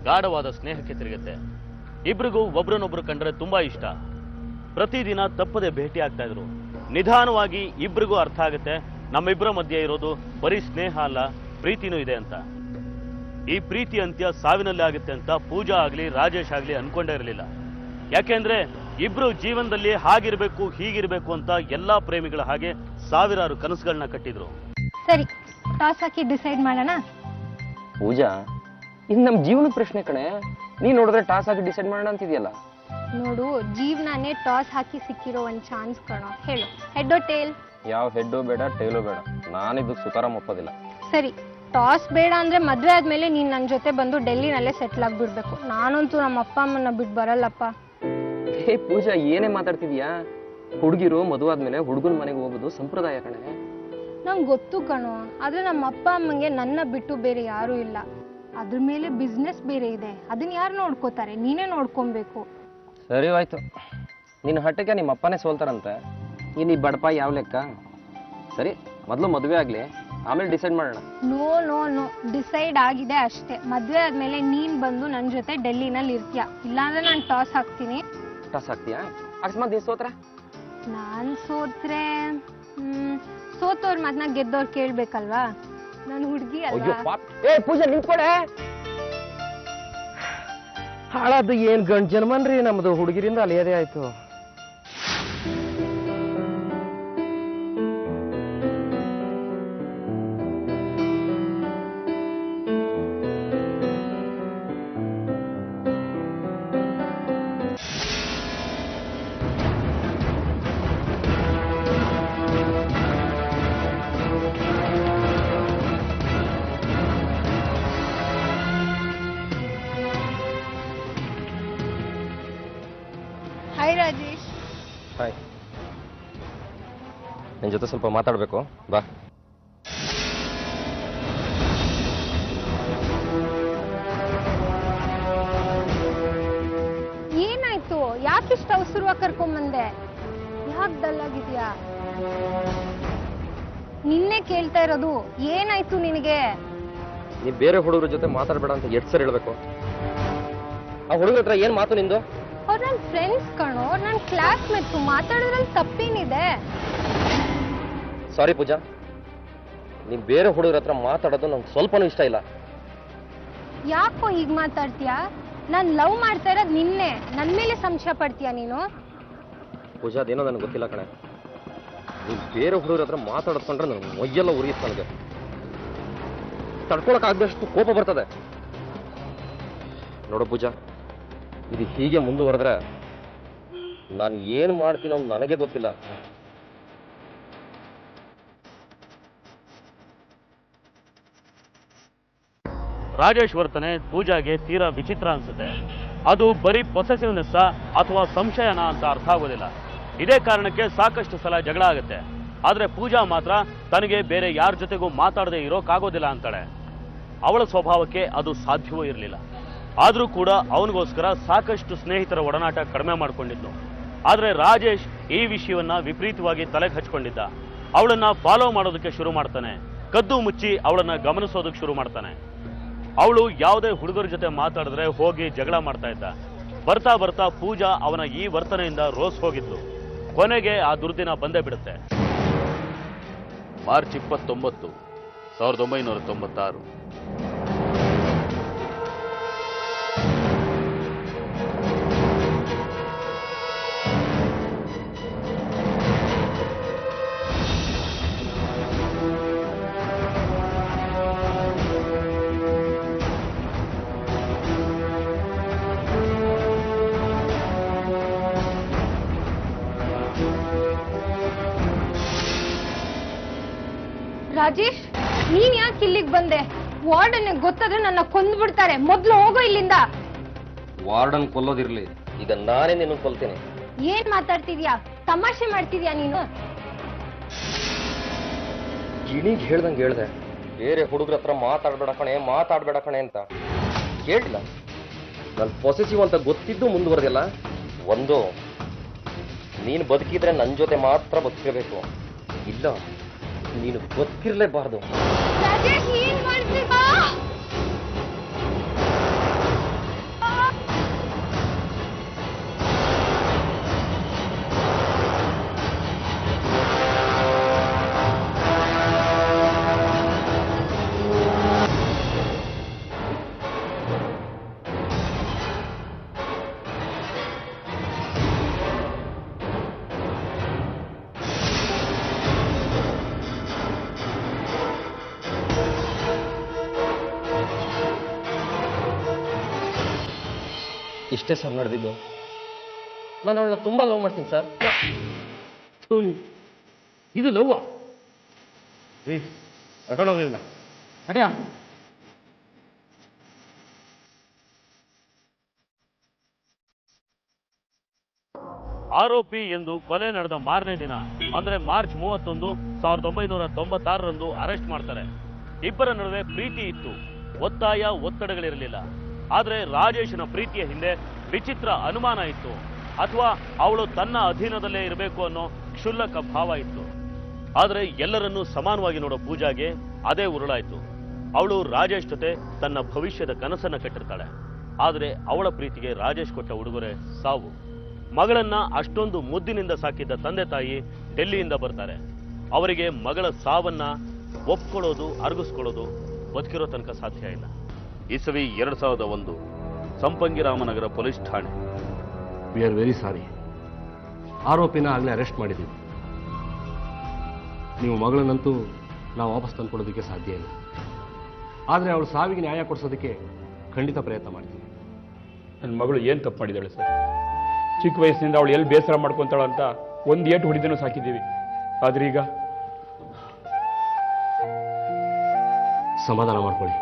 [SPEAKER 1] ಗಾಢವಾದ ಸ್ನೇಹಕ್ಕೆ ತಿರುಗುತ್ತೆ. ಇಬ್ರಿಗೂ ಒಬ್ರನ್ನೊಬ್ರು ಕಂಡ್ರೆ ತುಂಬಾ ಇಷ್ಟ. ಪ್ರತಿದಿನ ತಪ್ಪದೆ ಭೇಟಿ ಆಗ್ತಾ ಇದ್ರು. ನಿಧಾನವಾಗಿ ಇಬ್ರಿಗೂ ಅರ್ಥ ಆಗುತ್ತೆ ನಮ್ಮಿಬ್ಬರ ಮಧ್ಯೆ ಇರೋದು ಬರೀ ಸ್ನೇಹ ಅಲ್ಲ, ಪ್ರೀತಿನೂ ಇದೆ ಅಂತ. ಈ ಪ್ರೀತಿ ಅಂತ್ಯ ಸಾವಿನಲ್ಲೇ ಆಗುತ್ತೆ ಅಂತ ಪೂಜಾ ಆಗ್ಲಿ ರಾಜೇಶ್ ಆಗ್ಲಿ ಅನ್ಕೊಂಡೇ ಇರಲಿಲ್ಲ. ಯಾಕೆಂದ್ರೆ ಇಬ್ರು ಜೀವನದಲ್ಲಿ ಹಾಗಿರ್ಬೇಕು ಹೀಗಿರ್ಬೇಕು ಅಂತ ಎಲ್ಲಾ ಪ್ರೇಮಿಗಳ ಹಾಗೆ ಸಾವಿರಾರು ಕನಸುಗಳನ್ನ ಕಟ್ಟಿದ್ರು.
[SPEAKER 5] ಸರಿ, ಟಾಸ್ ಹಾಕಿ ಡಿಸೈಡ್ ಮಾಡೋಣ.
[SPEAKER 10] ಪೂಜಾ, ಇದು ನಮ್ಮ ಜೀವನದ ಪ್ರಶ್ನೆ ಕಣೆ. ನೀನ್ ನೋಡಿದ್ರೆ ಟಾಸ್ ಹಾಕಿ ಡಿಸೈಡ್ ಮಾಡೋಣ ಅಂತಿದ್ಯಲ್ಲ.
[SPEAKER 5] ನೋಡು, ಜೀವನನೇ ಟಾಸ್ ಹಾಕಿ ಸಿಕ್ಕಿರೋ ಒಂದ್ ಚಾನ್ಸ್ ಕಣೋ. ಹೇಳು, ಹೆಡ್ಡೋ ಟೇಲ್?
[SPEAKER 10] ಯಾವ ಹೆಡ್ಡು ಬೇಡ ಟೇಲು ಬೇಡ, ನಾನಿದ್ದು ಸುತಾರಾಮ್ ಒಪ್ಪೋದಿಲ್ಲ.
[SPEAKER 5] ಸರಿ, ಟಾಸ್ ಬೇಡ ಅಂದ್ರೆ ಮದ್ವೆ ಆದ್ಮೇಲೆ ನೀನ್ ನನ್ ಜೊತೆ ಬಂದು ಡೆಲ್ಲಿನಲ್ಲೇ ಸೆಟ್ಲ್ ಆಗ್ಬಿಡ್ಬೇಕು. ನಾನಂತೂ ನಮ್ಮ ಅಪ್ಪ ಅಮ್ಮನ ಬಿಟ್ಟು ಬರಲ್ಲಪ್ಪ.
[SPEAKER 10] ಹೇ ಪೂಜಾ, ಏನೇ ಮಾತಾಡ್ತಿದ್ಯಾ? ಹುಡುಗಿರು ಮದುವೆ ಆದ್ಮೇಲೆ ಹುಡುಗನ ಮನೆಗೆ ಹೋಗೋದು ಸಂಪ್ರದಾಯ ಕಣೆ.
[SPEAKER 5] ನಂಗೆ ಗೊತ್ತು ಕಣೋ, ಆದ್ರೆ ನಮ್ಮ ಅಪ್ಪ ಅಮ್ಮಂಗೆ ನನ್ನ ಬಿಟ್ಟು ಬೇರೆ ಯಾರು ಇಲ್ಲ. ಅದ್ರ ಮೇಲೆ ಬಿಸ್ನೆಸ್ ಬೇರೆ ಇದೆ, ಅದನ್ನ ಯಾರು ನೋಡ್ಕೋತಾರೆ? ನೀನೇ ನೋಡ್ಕೊಬೇಕು.
[SPEAKER 10] ಸರಿ ಆಯ್ತು, ನಿನ್ನ ಹಟ್ಟಕ್ಕೆ ನಿಮ್ಮ ಅಪ್ಪನೇ ಸೋಲ್ತಾರಂತೆ. ಇನ್ನು ಈ ಬಡಪ ಯಾವ ಲೆಕ್ಕ? ಸರಿ, ಮೊದಲು ಮದುವೆ ಆಗ್ಲಿ, ಆಮೇಲೆ ಡಿಸೈಡ್ ಮಾಡೋಣ.
[SPEAKER 5] ನೋ ನೋ ನೋ, ಡಿಸೈಡ್ ಆಗಿದೆ ಅಷ್ಟೇ. ಮದ್ವೆ ಆದ್ಮೇಲೆ ನೀನ್ ಬಂದು ನನ್ ಜೊತೆ ಡೆಲ್ಲಿನಲ್ಲಿ ಇರ್ತೀಯ, ಇಲ್ಲಾಂದ್ರೆ ನಾನು ಟಾಸ್ ಹಾಕ್ತೀನಿ.
[SPEAKER 10] ಟಾಸ್ ಹಾಕ್ತೀಯಾ? ಅಕಸ್ಮಾತ್ ನೀನ್ ಸೋತ್ರೆ?
[SPEAKER 5] ನಾನ್ ಸೋತ್ರೆ ಸೋತೋರ್ ಮಾತನ್ನ ಗೆದ್ದೋರ್ ಕೇಳ್ಬೇಕಲ್ವಾ? ನಾನು ಹುಡುಗಿ ಅಲ್ವಾ?
[SPEAKER 10] ಏ ಪೂಜಾ, ನಿಂತ್ಕೊಡೆ. ಹಾಳಾದ ಏನ್ ಗಂಡ್ ಜನ್ಮನ್ರಿ ನಮ್ದು. ಹುಡುಗಿರಿಂದ ಅಲಿಯದೇ ಆಯ್ತು.
[SPEAKER 5] ಹಾಯ್ ರಾಜೇಶ್.
[SPEAKER 10] ಹಾಯ್. ನಿನ್ ಜೊತೆ ಸ್ವಲ್ಪ ಮಾತಾಡ್ಬೇಕು, ಬಾ.
[SPEAKER 5] ಏನಾಯ್ತು? ಯಾಕಿಷ್ಟ ಅವಸರವಾಗಿ ಕರ್ಕೊಂಬಂದೆ? ಯಾಕೆ ಡಲ್ ಆಗಿದ್ಯಾ? ನಿನ್ನೆ ಕೇಳ್ತಾ ಇರೋದು, ಏನಾಯ್ತು ನಿನಗೆ?
[SPEAKER 10] ನೀ ಬೇರೆ ಹುಡುಗರ ಜೊತೆ ಮಾತಾಡ್ಬೇಡ ಅಂತ ಎಷ್ಟು ಸರಿ ಹೇಳ್ಬೇಕು? ಆ ಹುಡುಗರ ಹತ್ರ ಏನ್ ಮಾತು ನಿಂದು?
[SPEAKER 5] ಅವ್ರು ನನ್ನ ಫ್ರೆಂಡ್ಸ್ ಕಣೋ, ನನ್ನ ಕ್ಲಾಸ್ಮೇಟ್ಸು. ಮಾತಾಡೋದ್ರಲ್ಲಿ ತಪ್ಪೇನಿದೆ?
[SPEAKER 10] ಸಾರಿ ಪೂಜಾ, ನೀನ್ ಬೇರೆ ಹುಡುಗರ ಹತ್ರ ಮಾತಾಡೋದು ನಂಗೆ ಸ್ವಲ್ಪನೂ ಇಷ್ಟ ಇಲ್ಲ.
[SPEAKER 5] ಯಾಕೋ ಹೀಗ್ ಮಾತಾಡ್ತೀಯಾ? ನಾನ್ ಲವ್ ಮಾಡ್ತಾ ಇರೋದ್ ನಿನ್ನೆ, ನನ್ ಮೇಲೆ ಸಂಶಯ ಪಡ್ತೀಯಾ ನೀನು?
[SPEAKER 10] ಪೂಜಾ, ಅದೇನೋ ನನಗೆ ಗೊತ್ತಿಲ್ಲ ಕಣೆ. ನೀನ್ ಬೇರೆ ಹುಡುಗರ ಹತ್ರ ಮಾತಾಡ್ಕೊಂಡ್ರೆ ನನಗೆ ಮೊಯ್ಯೆಲ್ಲ ಉರಿಯುತ್ತೆ. ನನಗೆ ತಡ್ಕೊಳಕ್ ಆಗದಷ್ಟು ಕೋಪ ಬರ್ತದೆ. ನೋಡು ಪೂಜಾ, ಇದು ಹೀಗೆ ಮುಂದುವರೆದ್ರೆ ನಾನು ಏನ್ ಮಾಡ್ತೀನೋ ನನಗೆ ಗೊತ್ತಿಲ್ಲ.
[SPEAKER 1] ರಾಜೇಶ್ ವರ್ತನೆ ಪೂಜಾಗೆ ತೀರಾ ವಿಚಿತ್ರ ಅನ್ಸುತ್ತೆ. ಅದು ಬರೀ ಪೊಸೆಸಿವ್ನೆಸ್ ಅಥವಾ ಸಂಶಯನ ಅಂತ ಅರ್ಥ ಆಗೋದಿಲ್ಲ. ಇದೇ ಕಾರಣಕ್ಕೆ ಸಾಕಷ್ಟು ಸಲ ಜಗಳ ಆಗುತ್ತೆ. ಆದ್ರೆ ಪೂಜಾ ಮಾತ್ರ ತನಗೆ ಬೇರೆ ಯಾರ ಜೊತೆಗೂ ಮಾತಾಡದೆ ಇರೋಕ್ಕಾಗೋದಿಲ್ಲ ಅಂತಾಳೆ. ಅವಳ ಸ್ವಭಾವಕ್ಕೆ ಅದು ಸಾಧ್ಯವೂ ಇರಲಿಲ್ಲ. ಆದ್ರೂ ಕೂಡ ಅವನಿಗೋಸ್ಕರ ಸಾಕಷ್ಟು ಸ್ನೇಹಿತರ ಒಡನಾಟ ಕಡಿಮೆ ಮಾಡ್ಕೊಂಡಿದ್ನು. ಆದ್ರೆ ರಾಜೇಶ್ ಈ ವಿಷಯವನ್ನ ವಿಪರೀತವಾಗಿ ತಲೆಗೆ ಹಚ್ಕೊಂಡಿದ್ದ. ಅವಳನ್ನ ಫಾಲೋ ಮಾಡೋದಕ್ಕೆ ಶುರು ಮಾಡ್ತಾನೆ. ಕದ್ದು ಮುಚ್ಚಿ ಅವಳನ್ನ ಗಮನಿಸೋದಕ್ಕೆ ಶುರು ಮಾಡ್ತಾನೆ. ಅವಳು ಯಾವುದೇ ಹುಡುಗರ ಜೊತೆ ಮಾತಾಡಿದ್ರೆ ಹೋಗಿ ಜಗಳ ಮಾಡ್ತಾ ಇದ್ದ. ಬರ್ತಾ ಬರ್ತಾ ಪೂಜಾ ಅವನ ಈ ವರ್ತನೆಯಿಂದ ರೋಸ್ ಹೋಗಿದ್ಲು. ಕೊನೆಗೆ ಆ ದುರ್ದಿನ ಬಂದೇ ಬಿಡುತ್ತೆ. ಮಾರ್ಚ್ 29, 1996.
[SPEAKER 5] ರಾಜೇಶ್, ನೀನ್ ಯಾಕೆ ಇಲ್ಲಿಗೆ ಬಂದೆ? ವಾರ್ಡನ್ ಗೊತ್ತಾದ್ರೆ ನನ್ನ ಕೊಂದ್ಬಿಡ್ತಾರೆ. ಮೊದ್ಲು ಹೋಗೋ ಇಲ್ಲಿಂದ.
[SPEAKER 10] ವಾರ್ಡನ್ ಕೊಲ್ಲೋದಿರ್ಲಿ, ಈಗ ನಾನೇ ನಿನ್ನ ಕೊಲ್ತೀನಿ.
[SPEAKER 5] ಏನ್ ಮಾತಾಡ್ತಿದ್ಯಾ? ತಮಾಷೆ ಮಾಡ್ತಿದ್ಯಾ ನೀನು?
[SPEAKER 10] ಗಿಣಿಗೆ ಹೇಳ್ದಂಗೆ ಹೇಳ್ದೆ, ಬೇರೆ ಹುಡುಗರ ಹತ್ರ ಮಾತಾಡ್ಬೇಡ ಕಣೆ ಅಂತ. ಕೇಳಿಲ್ಲ. ನಾನು ಪೊಸೆಸಿವ್ ಅಂತ ಗೊತ್ತಿದ್ದು ಮುಂದುವರೆದಿಲ್ಲ. ಒಂದು, ನೀನು ಬದುಕಿದ್ರೆ ನನ್ನ ಜೊತೆ ಮಾತ್ರ ಬದುಕಿರಬೇಕು, ಇಲ್ಲ ನೀನು ಬದುಕಿರ್ಲೇಬಾರ್ದು.
[SPEAKER 5] ರಾಜೇಶ್, ಏನ್ ಮಾಡ್ತೀಯಾ?
[SPEAKER 10] ಇಷ್ಟೇ ಸರ್ ನಡೆದಿದ್ದು. ನಾನು ಅವಳನ್ನ ತುಂಬ ಲವ್ ಮಾಡ್ತೀನಿ ಸರ್.
[SPEAKER 12] ಇದು ಲವ್ವ? ಕರ್ಕೊಂಡೋಗಿಲ್ಲ ಅಡ್ಯಾ.
[SPEAKER 1] ಆರೋಪಿ ಎಂದು ಕೊಲೆ ನಡೆದ ಮಾರನೇ ದಿನ ಅಂದ್ರೆ ಮಾರ್ಚ್ 31, 1996ರಂದು ಅರೆಸ್ಟ್ ಮಾಡ್ತಾರೆ. ಇಬ್ಬರ ನಡುವೆ ಪ್ರೀತಿ ಇತ್ತು, ಒತ್ತಾಯ ಒತ್ತಡಗಳಿರಲಿಲ್ಲ. ಆದ್ರೆ ರಾಜೇಶನ ಪ್ರೀತಿಯ ಹಿಂದೆ ವಿಚಿತ್ರ ಅನುಮಾನ ಇತ್ತು, ಅಥವಾ ಅವಳು ತನ್ನ ಅಧೀನದಲ್ಲೇ ಇರಬೇಕು ಅನ್ನೋ ಕ್ಷುಲ್ಲಕ ಭಾವ ಇತ್ತು. ಆದ್ರೆ ಎಲ್ಲರನ್ನೂ ಸಮಾನವಾಗಿ ನೋಡೋ ಪೂಜಾಗೆ ಅದೇ ಉರುಳಾಯ್ತು. ಅವಳು ರಾಜೇಶ್ ಜೊತೆ ತನ್ನ ಭವಿಷ್ಯದ ಕನಸನ್ನ ಕಟ್ಟಿರ್ತಾಳೆ. ಆದ್ರೆ ಅವಳ ಪ್ರೀತಿಗೆ ರಾಜೇಶ್ ಕೊಟ್ಟ ಉಡುಗೊರೆ ಸಾವು. ಮಗಳನ್ನ ಅಷ್ಟೊಂದು ಮುದ್ದಿನಿಂದ ಸಾಕಿದ್ದ ತಂದೆ ತಾಯಿ ಡೆಲ್ಲಿಯಿಂದ ಬರ್ತಾರೆ. ಅವರಿಗೆ ಮಗಳ ಸಾವನ್ನ ಒಪ್ಕೊಳ್ಳೋದು, ಅರಗಿಸ್ಕೊಳ್ಳೋದು ಬದುಕಿರೋ ತನಕ ಸಾಧ್ಯ ಇಲ್ಲ. ಇಸವಿ 2001, ಸಂಪಂಗಿರಾಮನಗರ ಪೊಲೀಸ್ ಠಾಣೆ.
[SPEAKER 12] We are very sorry. ಆರೋಪಿನ ಆಗಲೇ ಅರೆಸ್ಟ್ ಮಾಡಿದ್ದೀವಿ. ನೀವು ಮಗಳನ್ನಂತೂ ನಾವು ವಾಪಸ್ ತಂದುಕೊಡೋದಕ್ಕೆ ಸಾಧ್ಯ ಇಲ್ಲ. ಆದರೆ ಅವಳು ಸಾವಿಗೆ ನ್ಯಾಯ ಕೊಡಿಸೋದಕ್ಕೆ ಖಂಡಿತ ಪ್ರಯತ್ನ ಮಾಡ್ತೀವಿ.
[SPEAKER 3] ನನ್ನ ಮಗಳು ಏನು ತಪ್ಪು ಮಾಡಿದ್ದಾಳೆ ಸರ್? ಚಿಕ್ಕ ವಯಸ್ಸಿನಿಂದ ಅವಳು ಎಲ್ಲಿ ಬೇಸರ ಮಾಡ್ಕೊತಾಳ ಅಂತ ಒಂದು ಏಟು ಹೊಡಿದನೂ ಸಾಕಿದ್ದೀವಿ. ಆದ್ರೆ ಈಗ
[SPEAKER 12] ಸಮಾಧಾನ ಮಾಡ್ಕೊಳ್ಳಿ.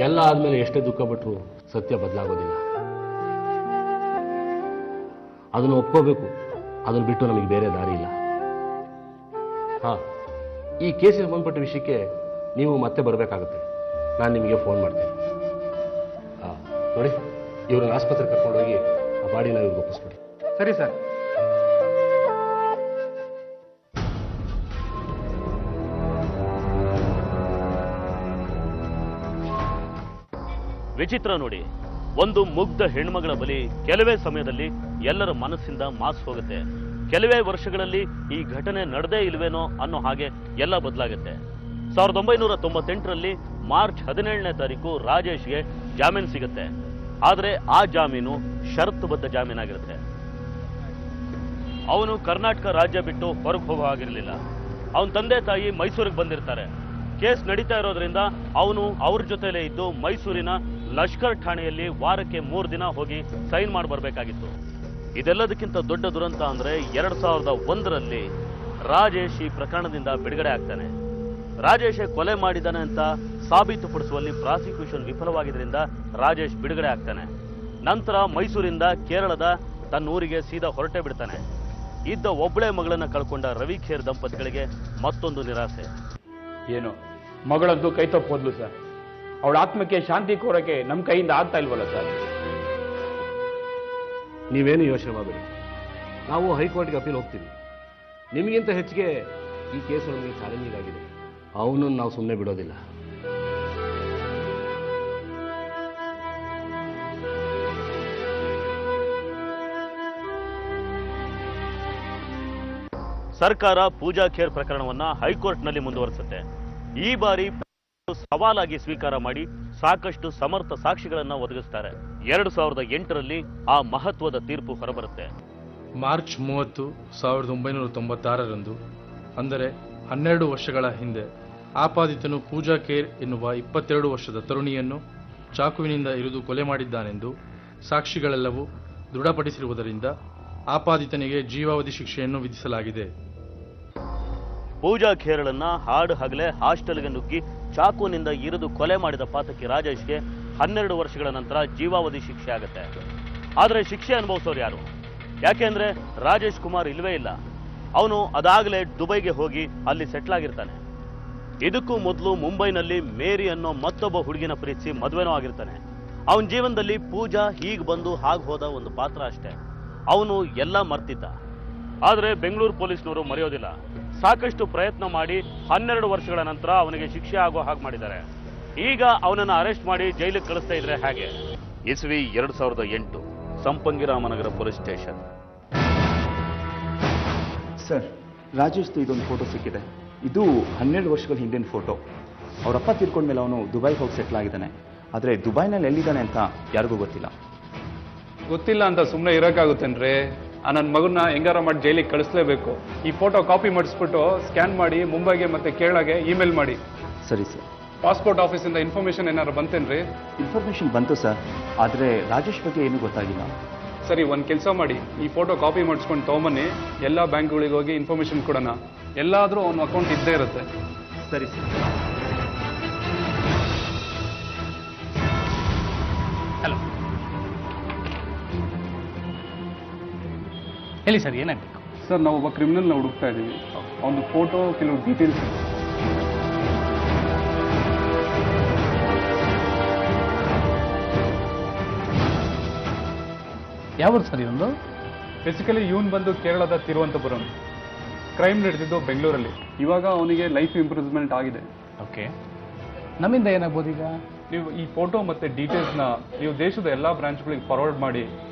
[SPEAKER 12] ಎಲ್ಲ ಆದ್ಮೇಲೆ ಎಷ್ಟೇ ದುಃಖ ಪಟ್ಟರು ಸತ್ಯ ಬದಲಾಗೋದಿಲ್ಲ. ಅದನ್ನು ಒಪ್ಕೋಬೇಕು. ಅದನ್ನು ಬಿಟ್ಟು ನಮಗೆ ಬೇರೆ ದಾರಿ ಇಲ್ಲ. ಈ ಕೇಸಿಗೆ ಸಂಬಂಧಪಟ್ಟ ವಿಷಯಕ್ಕೆ ನೀವು ಮತ್ತೆ ಬರಬೇಕಾಗುತ್ತೆ. ನಾನು ನಿಮಗೆ ಫೋನ್ ಮಾಡ್ತೇನೆ. ನೋಡಿ, ಇವ್ರನ್ನ ಆಸ್ಪತ್ರೆಗೆ ಕರ್ಕೊಂಡೋಗಿ ಆ ಬಾಡಿನ ಇವ್ರಿಗೆ ಒಪ್ಪಿಸ್ಬಿಡಿ.
[SPEAKER 7] ಸರಿ ಸರ್.
[SPEAKER 1] ವಿಚಿತ್ರ ನೋಡಿ, ಒಂದು ಮುಗ್ಧ ಹೆಣ್ಮಗಳ ಬಲಿ ಕೆಲವೇ ಸಮಯದಲ್ಲಿ ಎಲ್ಲರ ಮನಸ್ಸಿಂದ ಮಾಸ್ ಹೋಗುತ್ತೆ. ಕೆಲವೇ ವರ್ಷಗಳಲ್ಲಿ ಈ ಘಟನೆ ನಡೆದೇ ಇಲ್ವೇನೋ ಅನ್ನೋ ಹಾಗೆ ಎಲ್ಲ ಬದಲಾಗುತ್ತೆ. 1998ರಲ್ಲಿ ಮಾರ್ಚ್ 17ನೇ ತಾರೀಕು ರಾಜೇಶ್ಗೆ ಜಾಮೀನು ಸಿಗುತ್ತೆ. ಆದರೆ ಆ ಜಾಮೀನು ಷರತ್ತುಬದ್ಧ ಜಾಮೀನಾಗಿರುತ್ತೆ. ಅವನು ಕರ್ನಾಟಕ ರಾಜ್ಯ ಬಿಟ್ಟು ಹೊರಗೆ ಹೋಗೋ ಹಾಗಿರಲಿಲ್ಲ. ಅವನ ತಂದೆ ತಾಯಿ ಮೈಸೂರಿಗೆ ಬಂದಿರ್ತಾರೆ. ಕೇಸ್ ನಡೀತಾ ಇರೋದ್ರಿಂದ ಅವನು ಅವ್ರ ಜೊತೆಲೇ ಇದ್ದು ಮೈಸೂರಿನ ಲಷ್ಕರ್ ಠಾಣೆಯಲ್ಲಿ ವಾರಕ್ಕೆ 3 ದಿನ ಹೋಗಿ ಸೈನ್ ಮಾಡಿ ಬರಬೇಕಾಗಿತ್ತು. ಇದೆಲ್ಲದಕ್ಕಿಂತ ದೊಡ್ಡ ದುರಂತ ಅಂದ್ರೆ 2001ರಲ್ಲಿ ರಾಜೇಶ್ ಈ ಪ್ರಕರಣದಿಂದ ಬಿಡುಗಡೆ ಆಗ್ತಾನೆ. ರಾಜೇಶ್ ಕೊಲೆ ಮಾಡಿದ್ದಾನೆ ಅಂತ ಸಾಬೀತುಪಡಿಸುವಲ್ಲಿ ಪ್ರಾಸಿಕ್ಯೂಷನ್ ವಿಫಲವಾಗಿದ್ದರಿಂದ ರಾಜೇಶ್ ಬಿಡುಗಡೆ ಆಗ್ತಾನೆ. ನಂತರ ಮೈಸೂರಿಂದ ಕೇರಳದ ತನ್ನೂರಿಗೆ ಸೀದಾ ಹೊರಟೆ ಬಿಡ್ತಾನೆ. ಇದ್ದ ಒಬ್ಬಳೇ ಮಗಳನ್ನ ಕಳ್ಕೊಂಡ ರವಿಖೇರ್ ದಂಪತಿಗಳಿಗೆ ಮತ್ತೊಂದು ನಿರಾಸೆ.
[SPEAKER 3] ಏನು ಮಗಳಂತೂ ಕೈ ತಪ್ಪೋದ್ಲು ಸರ್. ಅವಳ ಆತ್ಮಕ್ಕೆ ಶಾಂತಿ ಕೋರಕ್ಕೆ ನಮ್ಮ ಕೈಯಿಂದ ಆಗ್ತಾ ಇಲ್ವಲ್ಲ ಸರ್?
[SPEAKER 12] ನೀವೇನು ಯೋಚನೆ ಮಾಡಬೇಡಿ. ನಾವು ಹೈಕೋರ್ಟ್ಗೆ ಅಪೀಲ್ ಹೋಗ್ತೀವಿ. ನಿಮಗಿಂತ ಹೆಚ್ಚಿಗೆ ಈ ಕೇಸು ನಮಗೆ ಚಾಲೆಂಜಿಂಗ್ ಆಗಿದೆ. ಅವನನ್ನು ನಾವು ಸುಮ್ಮನೆ ಬಿಡೋದಿಲ್ಲ.
[SPEAKER 1] ಸರ್ಕಾರ ಪೂಜಾ ಖೇರ್ ಪ್ರಕರಣವನ್ನ ಹೈಕೋರ್ಟ್ನಲ್ಲಿ ಮುಂದುವರಿಸುತ್ತೆ. ಈ ಬಾರಿ ಸವಾಲಾಗಿ ಸ್ವೀಕಾರ ಮಾಡಿ ಸಾಕಷ್ಟು ಸಮರ್ಥ ಸಾಕ್ಷಿಗಳನ್ನ ಒದಗಿಸ್ತಾರೆ. 2008ರಲ್ಲಿ ಆ ಮಹತ್ವದ ತೀರ್ಪು ಹೊರಬರುತ್ತೆ.
[SPEAKER 2] ಮಾರ್ಚ್ 30, 1996ರಂದು, ಅಂದರೆ 12 ವರ್ಷಗಳ ಹಿಂದೆ, ಆಪಾದಿತನು ಪೂಜಾ ಖೇರ್ ಎನ್ನುವ 22 ವರ್ಷದ ತರುಣಿಯನ್ನು ಚಾಕುವಿನಿಂದ ಇರಿದು ಕೊಲೆ ಮಾಡಿದ್ದಾನೆಂದು ಸಾಕ್ಷಿಗಳೆಲ್ಲವೂ ದೃಢಪಡಿಸಿರುವುದರಿಂದ ಆಪಾದಿತನಿಗೆ ಜೀವಾವಧಿ ಶಿಕ್ಷೆಯನ್ನು ವಿಧಿಸಲಾಗಿದೆ.
[SPEAKER 1] ಪೂಜಾ ಖೇರಳನ್ನ ಹಾಡು ಹಗಲೇ ಹಾಸ್ಟೆಲ್ಗೆ ನುಗ್ಗಿ ಚಾಕುವಿನಿಂದ ಇರಿದು ಕೊಲೆ ಮಾಡಿದ ಪಾತಕಿ ರಾಜೇಶ್ಗೆ 12 ವರ್ಷಗಳ ನಂತರ ಜೀವಾವಧಿ ಶಿಕ್ಷೆ ಆಗುತ್ತೆ. ಆದರೆ ಶಿಕ್ಷೆ ಅನುಭವಿಸೋರು ಯಾರು? ಯಾಕೆಂದ್ರೆ ರಾಜೇಶ್ ಕುಮಾರ್ ಇಲ್ವೇ ಇಲ್ಲ. ಅವನು ಅದಾಗಲೇ ದುಬೈಗೆ ಹೋಗಿ ಅಲ್ಲಿ ಸೆಟ್ಲ್ ಆಗಿರ್ತಾನೆ. ಇದಕ್ಕೂ ಮೊದಲು ಮುಂಬೈನಲ್ಲಿ ಮೇರಿ ಅನ್ನೋ ಮತ್ತೊಬ್ಬ ಹುಡುಗಿನ ಪ್ರೀತಿಸಿ ಮದುವೆನೂ ಆಗಿರ್ತಾನೆ. ಅವನ ಜೀವನದಲ್ಲಿ ಪೂಜಾ ಹೀಗೆ ಬಂದು ಹಾಗೆ ಹೋದ ಒಂದು ಪಾತ್ರ ಅಷ್ಟೇ. ಅವನು ಎಲ್ಲ ಮರ್ತಿದ್ದ. ಆದರೆ ಬೆಂಗಳೂರು ಪೊಲೀಸ್ನವರು ಮರೆಯೋದಿಲ್ಲ. ಸಾಕಷ್ಟು ಪ್ರಯತ್ನ ಮಾಡಿ 12 ವರ್ಷಗಳ ನಂತರ ಅವನಿಗೆ ಶಿಕ್ಷೆ ಆಗೋ ಹಾಗೆ ಮಾಡಿದ್ದಾರೆ. ಈಗ ಅವನನ್ನು ಅರೆಸ್ಟ್ ಮಾಡಿ ಜೈಲಿಗೆ ಕಳಿಸ್ತಾ ಇದ್ರೆ ಹೇಗೆ? ಇಸವಿ 2008, ಸಂಪಂಗಿರಾಮನಗರ ಪೊಲೀಸ್ ಸ್ಟೇಷನ್.
[SPEAKER 14] ಸರ್, ರಾಜೇಶ್ದು ಇದೊಂದು ಫೋಟೋ ಸಿಕ್ಕಿದೆ. ಇದು 12 ವರ್ಷಗಳ ಹಿಂದಿನ ಫೋಟೋ. ಅವರಪ್ಪ ತೀರ್ಕೊಂಡ್ಮೇಲೆ ಅವನು ದುಬೈಗೆ ಹೋಗಿ ಸೆಟ್ಲ್ ಆಗಿದ್ದಾನೆ. ಆದರೆ ದುಬೈನಲ್ಲಿ ಎಲ್ಲಿದ್ದಾನೆ ಅಂತ ಯಾರಿಗೂ ಗೊತ್ತಿಲ್ಲ.
[SPEAKER 3] ಗೊತ್ತಿಲ್ಲ ಅಂತ ಸುಮ್ಮನೆ ಇರೋಕ್ಕಾಗುತ್ತೇನ್ರಿ? ನನ್ನ ಮಗನ್ನ ಹೆಂಗಾರ ಮಾಡಿ ಜೈಲಿಗೆ ಕಳಿಸ್ಲೇಬೇಕು. ಈ ಫೋಟೋ ಕಾಪಿ ಮಾಡಿಸ್ಬಿಟ್ಟು ಸ್ಕ್ಯಾನ್ ಮಾಡಿ ಮುಂಬೈಗೆ ಮತ್ತೆ ಕೇರಳಗೆ ಇಮೇಲ್ ಮಾಡಿ.
[SPEAKER 14] ಸರಿ ಸರ್.
[SPEAKER 2] ಪಾಸ್ಪೋರ್ಟ್ ಆಫೀಸಿಂದ ಇನ್ಫಾರ್ಮೇಷನ್ ಏನಾದ್ರು ಬಂತೇನ್ರಿ?
[SPEAKER 14] ಇನ್ಫಾರ್ಮೇಷನ್ ಬಂತು ಸರ್, ಆದರೆ ರಾಜೇಶ್ ಬಗ್ಗೆ ಏನೂ ಗೊತ್ತಾಗಿಲ್ಲ.
[SPEAKER 2] ಸರಿ, ಒಂದು ಕೆಲಸ ಮಾಡಿ, ಈ ಫೋಟೋ ಕಾಪಿ ಮಾಡಿಸ್ಕೊಂಡು ತೊಗೊಂಬನ್ನಿ, ಎಲ್ಲ ಬ್ಯಾಂಕ್ಗಳಿಗೆ ಹೋಗಿ ಇನ್ಫಾರ್ಮೇಷನ್ ಕೊಡೋಣ. ಎಲ್ಲಾದರೂ ಅವನ ಅಕೌಂಟ್ ಇದ್ದೇ ಇರುತ್ತೆ.
[SPEAKER 14] ಸರಿ ಸರ್.
[SPEAKER 15] ಹಲೋ, ಹೇಳಿ ಸರ್, ಏನಾಗಬೇಕು?
[SPEAKER 2] ಸರ್, ನಾವು ಒಬ್ಬ ಕ್ರಿಮಿನಲ್ನ ಹುಡುಕ್ತಾ ಇದ್ದೀವಿ. ಅವನು ಫೋಟೋ, ಕೆಲವು ಡೀಟೇಲ್ಸ್.
[SPEAKER 15] ಯಾವ ಸರ್ ಇವನು?
[SPEAKER 2] ಬೇಸಿಕಲಿ ಇವನು ಬಂದು ಕೇರಳದ ತಿರುವನಂತಪುರಂ. ಕ್ರೈಮ್ ನಡೆದಿದ್ದು ಬೆಂಗಳೂರಲ್ಲಿ. ಇವಾಗ ಅವನಿಗೆ ಲೈಫ್ ಇಂಪ್ರೂವ್ಮೆಂಟ್ ಆಗಿದೆ.
[SPEAKER 15] ಓಕೆ, ನಮ್ಮಿಂದ ಏನಾಗ್ಬೋದು ಈಗ?
[SPEAKER 2] ನೀವು ಈ ಫೋಟೋ ಮತ್ತು ಡೀಟೇಲ್ಸ್ನ ನೀವು ದೇಶದ ಎಲ್ಲ ಬ್ರಾಂಚ್ಗಳಿಗೆ ಫಾರ್ವರ್ಡ್ ಮಾಡಿ,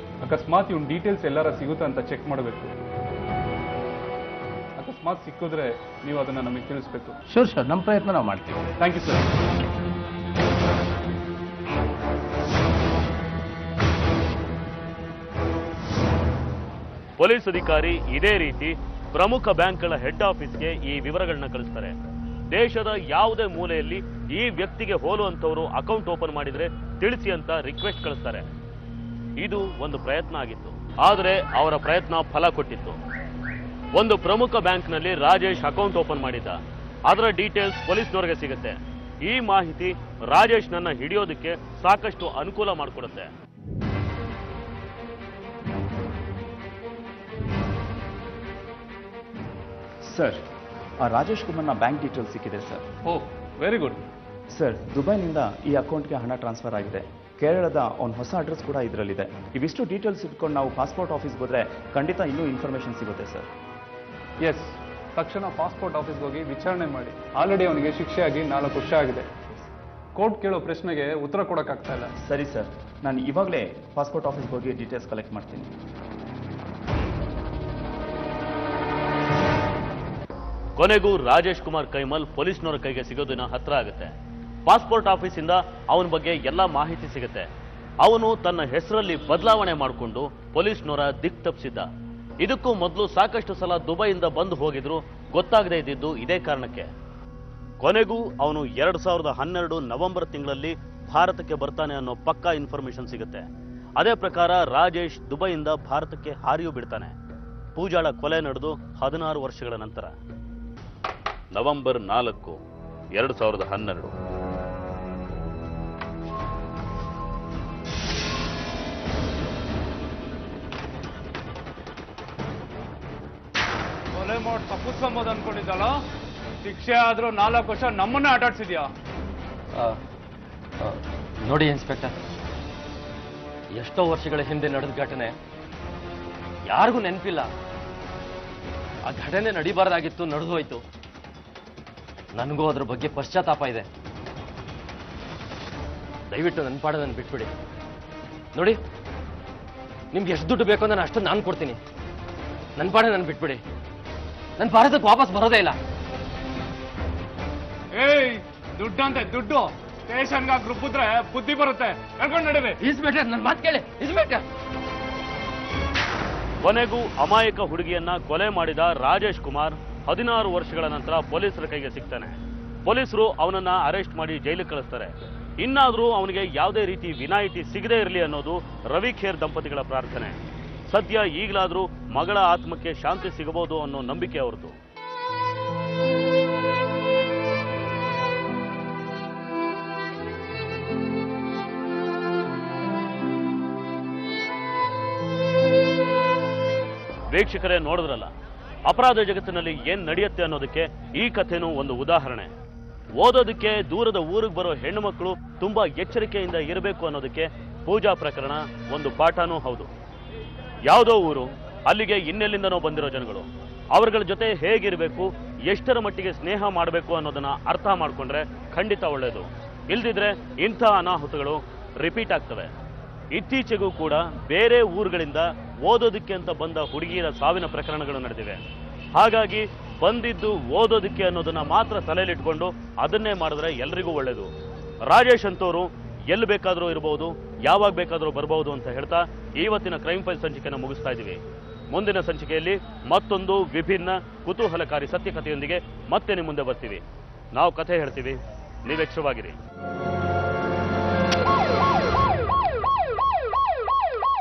[SPEAKER 2] ಅಕಸ್ಮಾತ್ ಇವನ್ ಡೀಟೇಲ್ಸ್ ಎಲ್ಲಾರ ಸಿಗುತ್ತೆ ಅಂತ ಚೆಕ್ ಮಾಡಬೇಕು. ಅಕಸ್ಮಾತ್ ಸಿಕ್ಕಿದ್ರೆ ನೀವು ಅದನ್ನು ನಮಗೆ ತಿಳಿಸ್ಬೇಕು.
[SPEAKER 15] ಶೋರ್ ಶೋರ್, ನಮ್ಮ ಪ್ರಯತ್ನ ನಾವು ಮಾಡ್ತೀವಿ.
[SPEAKER 2] Thank you sir.
[SPEAKER 1] ಪೊಲೀಸ್ ಅಧಿಕಾರಿ ಇದೇ ರೀತಿ ಪ್ರಮುಖ ಬ್ಯಾಂಕ್ಗಳ ಹೆಡ್ ಆಫೀಸ್ಗೆ ಈ ವಿವರಗಳನ್ನ ಕಳಿಸ್ತಾರೆ. ದೇಶದ ಯಾವುದೇ ಮೂಲೆಯಲ್ಲಿ ಈ ವ್ಯಕ್ತಿಗೆ ಹೋಲುವಂತವರು ಅಕೌಂಟ್ ಓಪನ್ ಮಾಡಿದ್ರೆ ತಿಳಿಸಿ ಅಂತ ರಿಕ್ವೆಸ್ಟ್ ಕಳಿಸ್ತಾರೆ. ಇದು ಒಂದು ಪ್ರಯತ್ನ ಆಗಿತ್ತು, ಆದರೆ ಅವರ ಪ್ರಯತ್ನ ಫಲ ಕೊಟ್ಟಿತ್ತು. ಒಂದು ಪ್ರಮುಖ ಬ್ಯಾಂಕ್ನಲ್ಲಿ ರಾಜೇಶ್ ಅಕೌಂಟ್ ಓಪನ್ ಮಾಡಿದ್ದ. ಅದರ ಡೀಟೇಲ್ಸ್ ಪೊಲೀಸ್ನವರಿಗೆ ಸಿಗುತ್ತೆ. ಈ ಮಾಹಿತಿ ರಾಜೇಶ್ನನ್ನ ಹಿಡಿಯೋದಕ್ಕೆ ಸಾಕಷ್ಟು ಅನುಕೂಲ ಮಾಡಿಕೊಡುತ್ತೆ.
[SPEAKER 14] ಸರ್, ಆ ರಾಜೇಶ್ ಕುಮಾರ್ನ ಬ್ಯಾಂಕ್ ಡೀಟೇಲ್ಸ್ ಸಿಕ್ಕಿದೆ ಸರ್.
[SPEAKER 2] ಓ, ವೆರಿ ಗುಡ್.
[SPEAKER 14] ಸರ್, ದುಬೈನಿಂದ ಈ ಅಕೌಂಟ್ಗೆ ಹಣ ಟ್ರಾನ್ಸ್ಫರ್ ಆಗಿದೆ. ಕೇರಳದ ಅವನ ಹೊಸ ಅಡ್ರೆಸ್ ಕೂಡ ಇದರಲ್ಲಿದೆ. ಇವಿಷ್ಟು ಡೀಟೇಲ್ಸ್ ಇಟ್ಕೊಂಡು ನಾವು ಪಾಸ್ಪೋರ್ಟ್ ಆಫೀಸ್ಗೆ ಹೋದರೆ ಖಂಡಿತ ಇನ್ನೂ ಇನ್ಫಾರ್ಮೇಷನ್ ಸಿಗುತ್ತೆ ಸರ್.
[SPEAKER 2] ಎಸ್, ತಕ್ಷಣ ಪಾಸ್ಪೋರ್ಟ್ ಆಫೀಸ್ಗೆ ಹೋಗಿ ವಿಚಾರಣೆ ಮಾಡಿ. ಆಲ್ರೆಡಿ ಅವನಿಗೆ ಶಿಕ್ಷೆ ಆಗಿ 4 ವರ್ಷ ಆಗಿದೆ. ಕೋರ್ಟ್ ಕೇಳೋ ಪ್ರಶ್ನೆಗೆ ಉತ್ತರ ಕೊಡೋಕ್ಕಾಗ್ತಾ ಇಲ್ಲ.
[SPEAKER 14] ಸರಿ ಸರ್, ನಾನು ಇವಾಗಲೇ ಪಾಸ್ಪೋರ್ಟ್ ಆಫೀಸ್ಗೆ ಹೋಗಿ ಡೀಟೇಲ್ಸ್ ಕಲೆಕ್ಟ್ ಮಾಡ್ತೀನಿ.
[SPEAKER 1] ಕೊನೆಗೂ ರಾಜೇಶ್ ಕುಮಾರ್ ಕೈಮಲ್ ಪೊಲೀಸ್ನವರ ಕೈಗೆ ಸಿಗೋದಿನ ಹತ್ರ ಆಗುತ್ತೆ. ಪಾಸ್ಪೋರ್ಟ್ ಆಫೀಸಿಂದ ಅವನ ಬಗ್ಗೆ ಎಲ್ಲ ಮಾಹಿತಿ ಸಿಗುತ್ತೆ. ಅವನು ತನ್ನ ಹೆಸರಲ್ಲಿ ಬದಲಾವಣೆ ಮಾಡಿಕೊಂಡು ಪೊಲೀಸ್ನವರ ದಿಕ್ ತಪ್ಪಿಸಿದ್ದ. ಇದಕ್ಕೂ ಮೊದಲು ಸಾಕಷ್ಟು ಸಲ ದುಬೈಯಿಂದ ಬಂದು ಹೋಗಿದ್ರು. ಗೊತ್ತಾಗದೇ ಇದ್ದಿದ್ದು ಇದೇ ಕಾರಣಕ್ಕೆ. ಕೊನೆಗೂ ಅವನು 2012 ನವೆಂಬರ್ ತಿಂಗಳಲ್ಲಿ ಭಾರತಕ್ಕೆ ಬರ್ತಾನೆ ಅನ್ನೋ ಪಕ್ಕಾ ಇನ್ಫಾರ್ಮೇಶನ್ ಸಿಗುತ್ತೆ. ಅದೇ ಪ್ರಕಾರ ರಾಜೇಶ್ ದುಬೈಯಿಂದ ಭಾರತಕ್ಕೆ ಹಾರಿಯೂ ಬಿಡ್ತಾನೆ. ಪೂಜಾಳ ಕೊಲೆ ನಡೆದು 16 ವರ್ಷಗಳ ನಂತರ ನವೆಂಬರ್ 4, 2012.
[SPEAKER 2] ಕೊಲೆ ಮಾಡಿ ತಪ್ಪಿಸ್ಕೊಂಬೋದು ಅನ್ಕೊಂಡಿದ್ದಲ್ಲ, ಶಿಕ್ಷೆ ಆದ್ರೂ 4 ವರ್ಷ ನಮ್ಮನ್ನೇ ಆಟಾಡ್ಸಿದ್ಯಾ?
[SPEAKER 10] ನೋಡಿ ಇನ್ಸ್ಪೆಕ್ಟರ್, ಎಷ್ಟೋ ವರ್ಷಗಳ ಹಿಂದೆ ನಡೆದ ಘಟನೆ ಯಾರಿಗೂ ನೆನಪಿಲ್ಲ. ಆ ಘಟನೆ ನಡಿಬಾರ್ದಾಗಿತ್ತು, ನಡೆದು ಹೋಯ್ತು. ನನಗೂ ಅದ್ರ ಬಗ್ಗೆ ಪಶ್ಚಾತ್ತಾಪ ಇದೆ. ದಯವಿಟ್ಟು ನನ್ನ ಪಾಡ ನಾನು ಬಿಟ್ಬಿಡಿ. ನೋಡಿ, ನಿಮ್ಗೆ ಎಷ್ಟು ದುಡ್ಡು ಬೇಕು ಅಂದ್ರೆ ಅಷ್ಟು ನಾನು ಕೊಡ್ತೀನಿ. ನನ್ನ ಪಾಡ ನಾನು ಬಿಟ್ಬಿಡಿ. ನನ್ನ ಭಾರತಕ್ಕೆ ವಾಪಸ್ ಬರೋದೇ ಇಲ್ಲ.
[SPEAKER 2] ಏಯ್, ದುಡ್ಡಂತೆ ದುಡ್ಡು ಸ್ಟೇಷನ್ಗೆ ರುಬ್ಬಿದ್ರೆ ಬುದ್ಧಿ ಬರುತ್ತೆ. ಕರ್ಕೊಂಡು ನಡೀರಿ.
[SPEAKER 10] ಇನ್ಸ್ಪೆಕ್ಟರ್, ನನ್ನ ಮಾತು ಕೇಳಿ ಇನ್ಸ್ಪೆಕ್ಟರ್.
[SPEAKER 1] ಕೊನೆಗೂ ಅಮಾಯಕ ಹುಡುಗಿಯನ್ನ ಕೊಲೆ ಮಾಡಿದ ರಾಜೇಶ್ ಕುಮಾರ್ 16 ವರ್ಷಗಳ ನಂತರ ಪೊಲೀಸರ ಕೈಗೆ ಸಿಗ್ತಾನೆ. ಪೊಲೀಸರು ಅವನನ್ನ ಅರೆಸ್ಟ್ ಮಾಡಿ ಜೈಲಿಗೆ ಕಳಿಸ್ತಾರೆ. ಇನ್ನಾದರೂ ಅವನಿಗೆ ಯಾವುದೇ ರೀತಿ ವಿನಾಯಿತಿ ಸಿಗದೇ ಇರಲಿ ಅನ್ನೋದು ರವಿ ಖೇರ್ ದಂಪತಿಗಳ ಪ್ರಾರ್ಥನೆ. ಸದ್ಯ ಈಗಲಾದರೂ ಮಗಳ ಆತ್ಮಕ್ಕೆ ಶಾಂತಿ ಸಿಗಬಹುದು ಅನ್ನೋ ನಂಬಿಕೆ ಅವರದು. ವೀಕ್ಷಕರೇ, ನೋಡಿದ್ರಲ್ಲ, ಅಪರಾಧ ಜಗತ್ತಿನಲ್ಲಿ ಏನ್ ನಡೆಯುತ್ತೆ ಅನ್ನೋದಕ್ಕೆ ಈ ಕಥೆನೂ ಒಂದು ಉದಾಹರಣೆ. ಓದೋದಕ್ಕೆ ದೂರದ ಊರಿಗೆ ಬರೋ ಹೆಣ್ಣು ಮಕ್ಕಳು ತುಂಬಾ ಎಚ್ಚರಿಕೆಯಿಂದ ಇರಬೇಕು ಅನ್ನೋದಕ್ಕೆ ಪೂಜಾ ಪ್ರಕರಣ ಒಂದು ಪಾಠನೂ ಹೌದು. ಯಾವುದೋ ಊರು, ಅಲ್ಲಿಗೆ ಇನ್ನೆಲ್ಲಿಂದನೋ ಬಂದಿರೋ ಜನಗಳು, ಅವರುಗಳ ಜೊತೆ ಹೇಗಿರಬೇಕು, ಎಷ್ಟರ ಮಟ್ಟಿಗೆ ಸ್ನೇಹ ಮಾಡಬೇಕು ಅನ್ನೋದನ್ನ ಅರ್ಥ ಮಾಡ್ಕೊಂಡ್ರೆ ಖಂಡಿತ ಒಳ್ಳೆಯದು. ಇಲ್ದಿದ್ರೆ ಇಂಥ ಅನಾಹುತಗಳು ರಿಪೀಟ್ ಆಗ್ತವೆ. ಇತ್ತೀಚೆಗೂ ಕೂಡ ಬೇರೆ ಊರುಗಳಿಂದ ಓದೋದಕ್ಕೆ ಅಂತ ಬಂದ ಹುಡುಗಿಯರ ಸಾವಿನ ಪ್ರಕರಣಗಳು ನಡೆದಿವೆ. ಹಾಗಾಗಿ ಬಂದಿದ್ದು ಓದೋದಕ್ಕೆ ಅನ್ನೋದನ್ನ ಮಾತ್ರ ತಲೆಯಲ್ಲಿಟ್ಕೊಂಡು ಅದನ್ನೇ ಮಾಡಿದ್ರೆ ಎಲ್ರಿಗೂ ಒಳ್ಳೇದು. ರಾಜೇಶ್ ಅಂತವರು ಎಲ್ಲಿ ಬೇಕಾದರೂ ಇರಬಹುದು, ಯಾವಾಗ ಬೇಕಾದರೂ ಬರಬಹುದು ಅಂತ ಹೇಳ್ತಾ ಇವತ್ತಿನ ಕ್ರೈಮ್ ಫೈಲ್ ಸಂಚಿಕೆಯನ್ನು ಮುಗಿಸ್ತಾ ಇದ್ದೀವಿ. ಮುಂದಿನ ಸಂಚಿಕೆಯಲ್ಲಿ ಮತ್ತೊಂದು ವಿಭಿನ್ನ ಕುತೂಹಲಕಾರಿ ಸತ್ಯಕಥೆಯೊಂದಿಗೆ ಮತ್ತೆ ನಿಮ್ಮ ಮುಂದೆ ಬರ್ತೀವಿ. ನಾವು ಕಥೆ ಹೇಳ್ತೀವಿ, ನೀವೆಚ್ಚರವಾಗಿರಿ.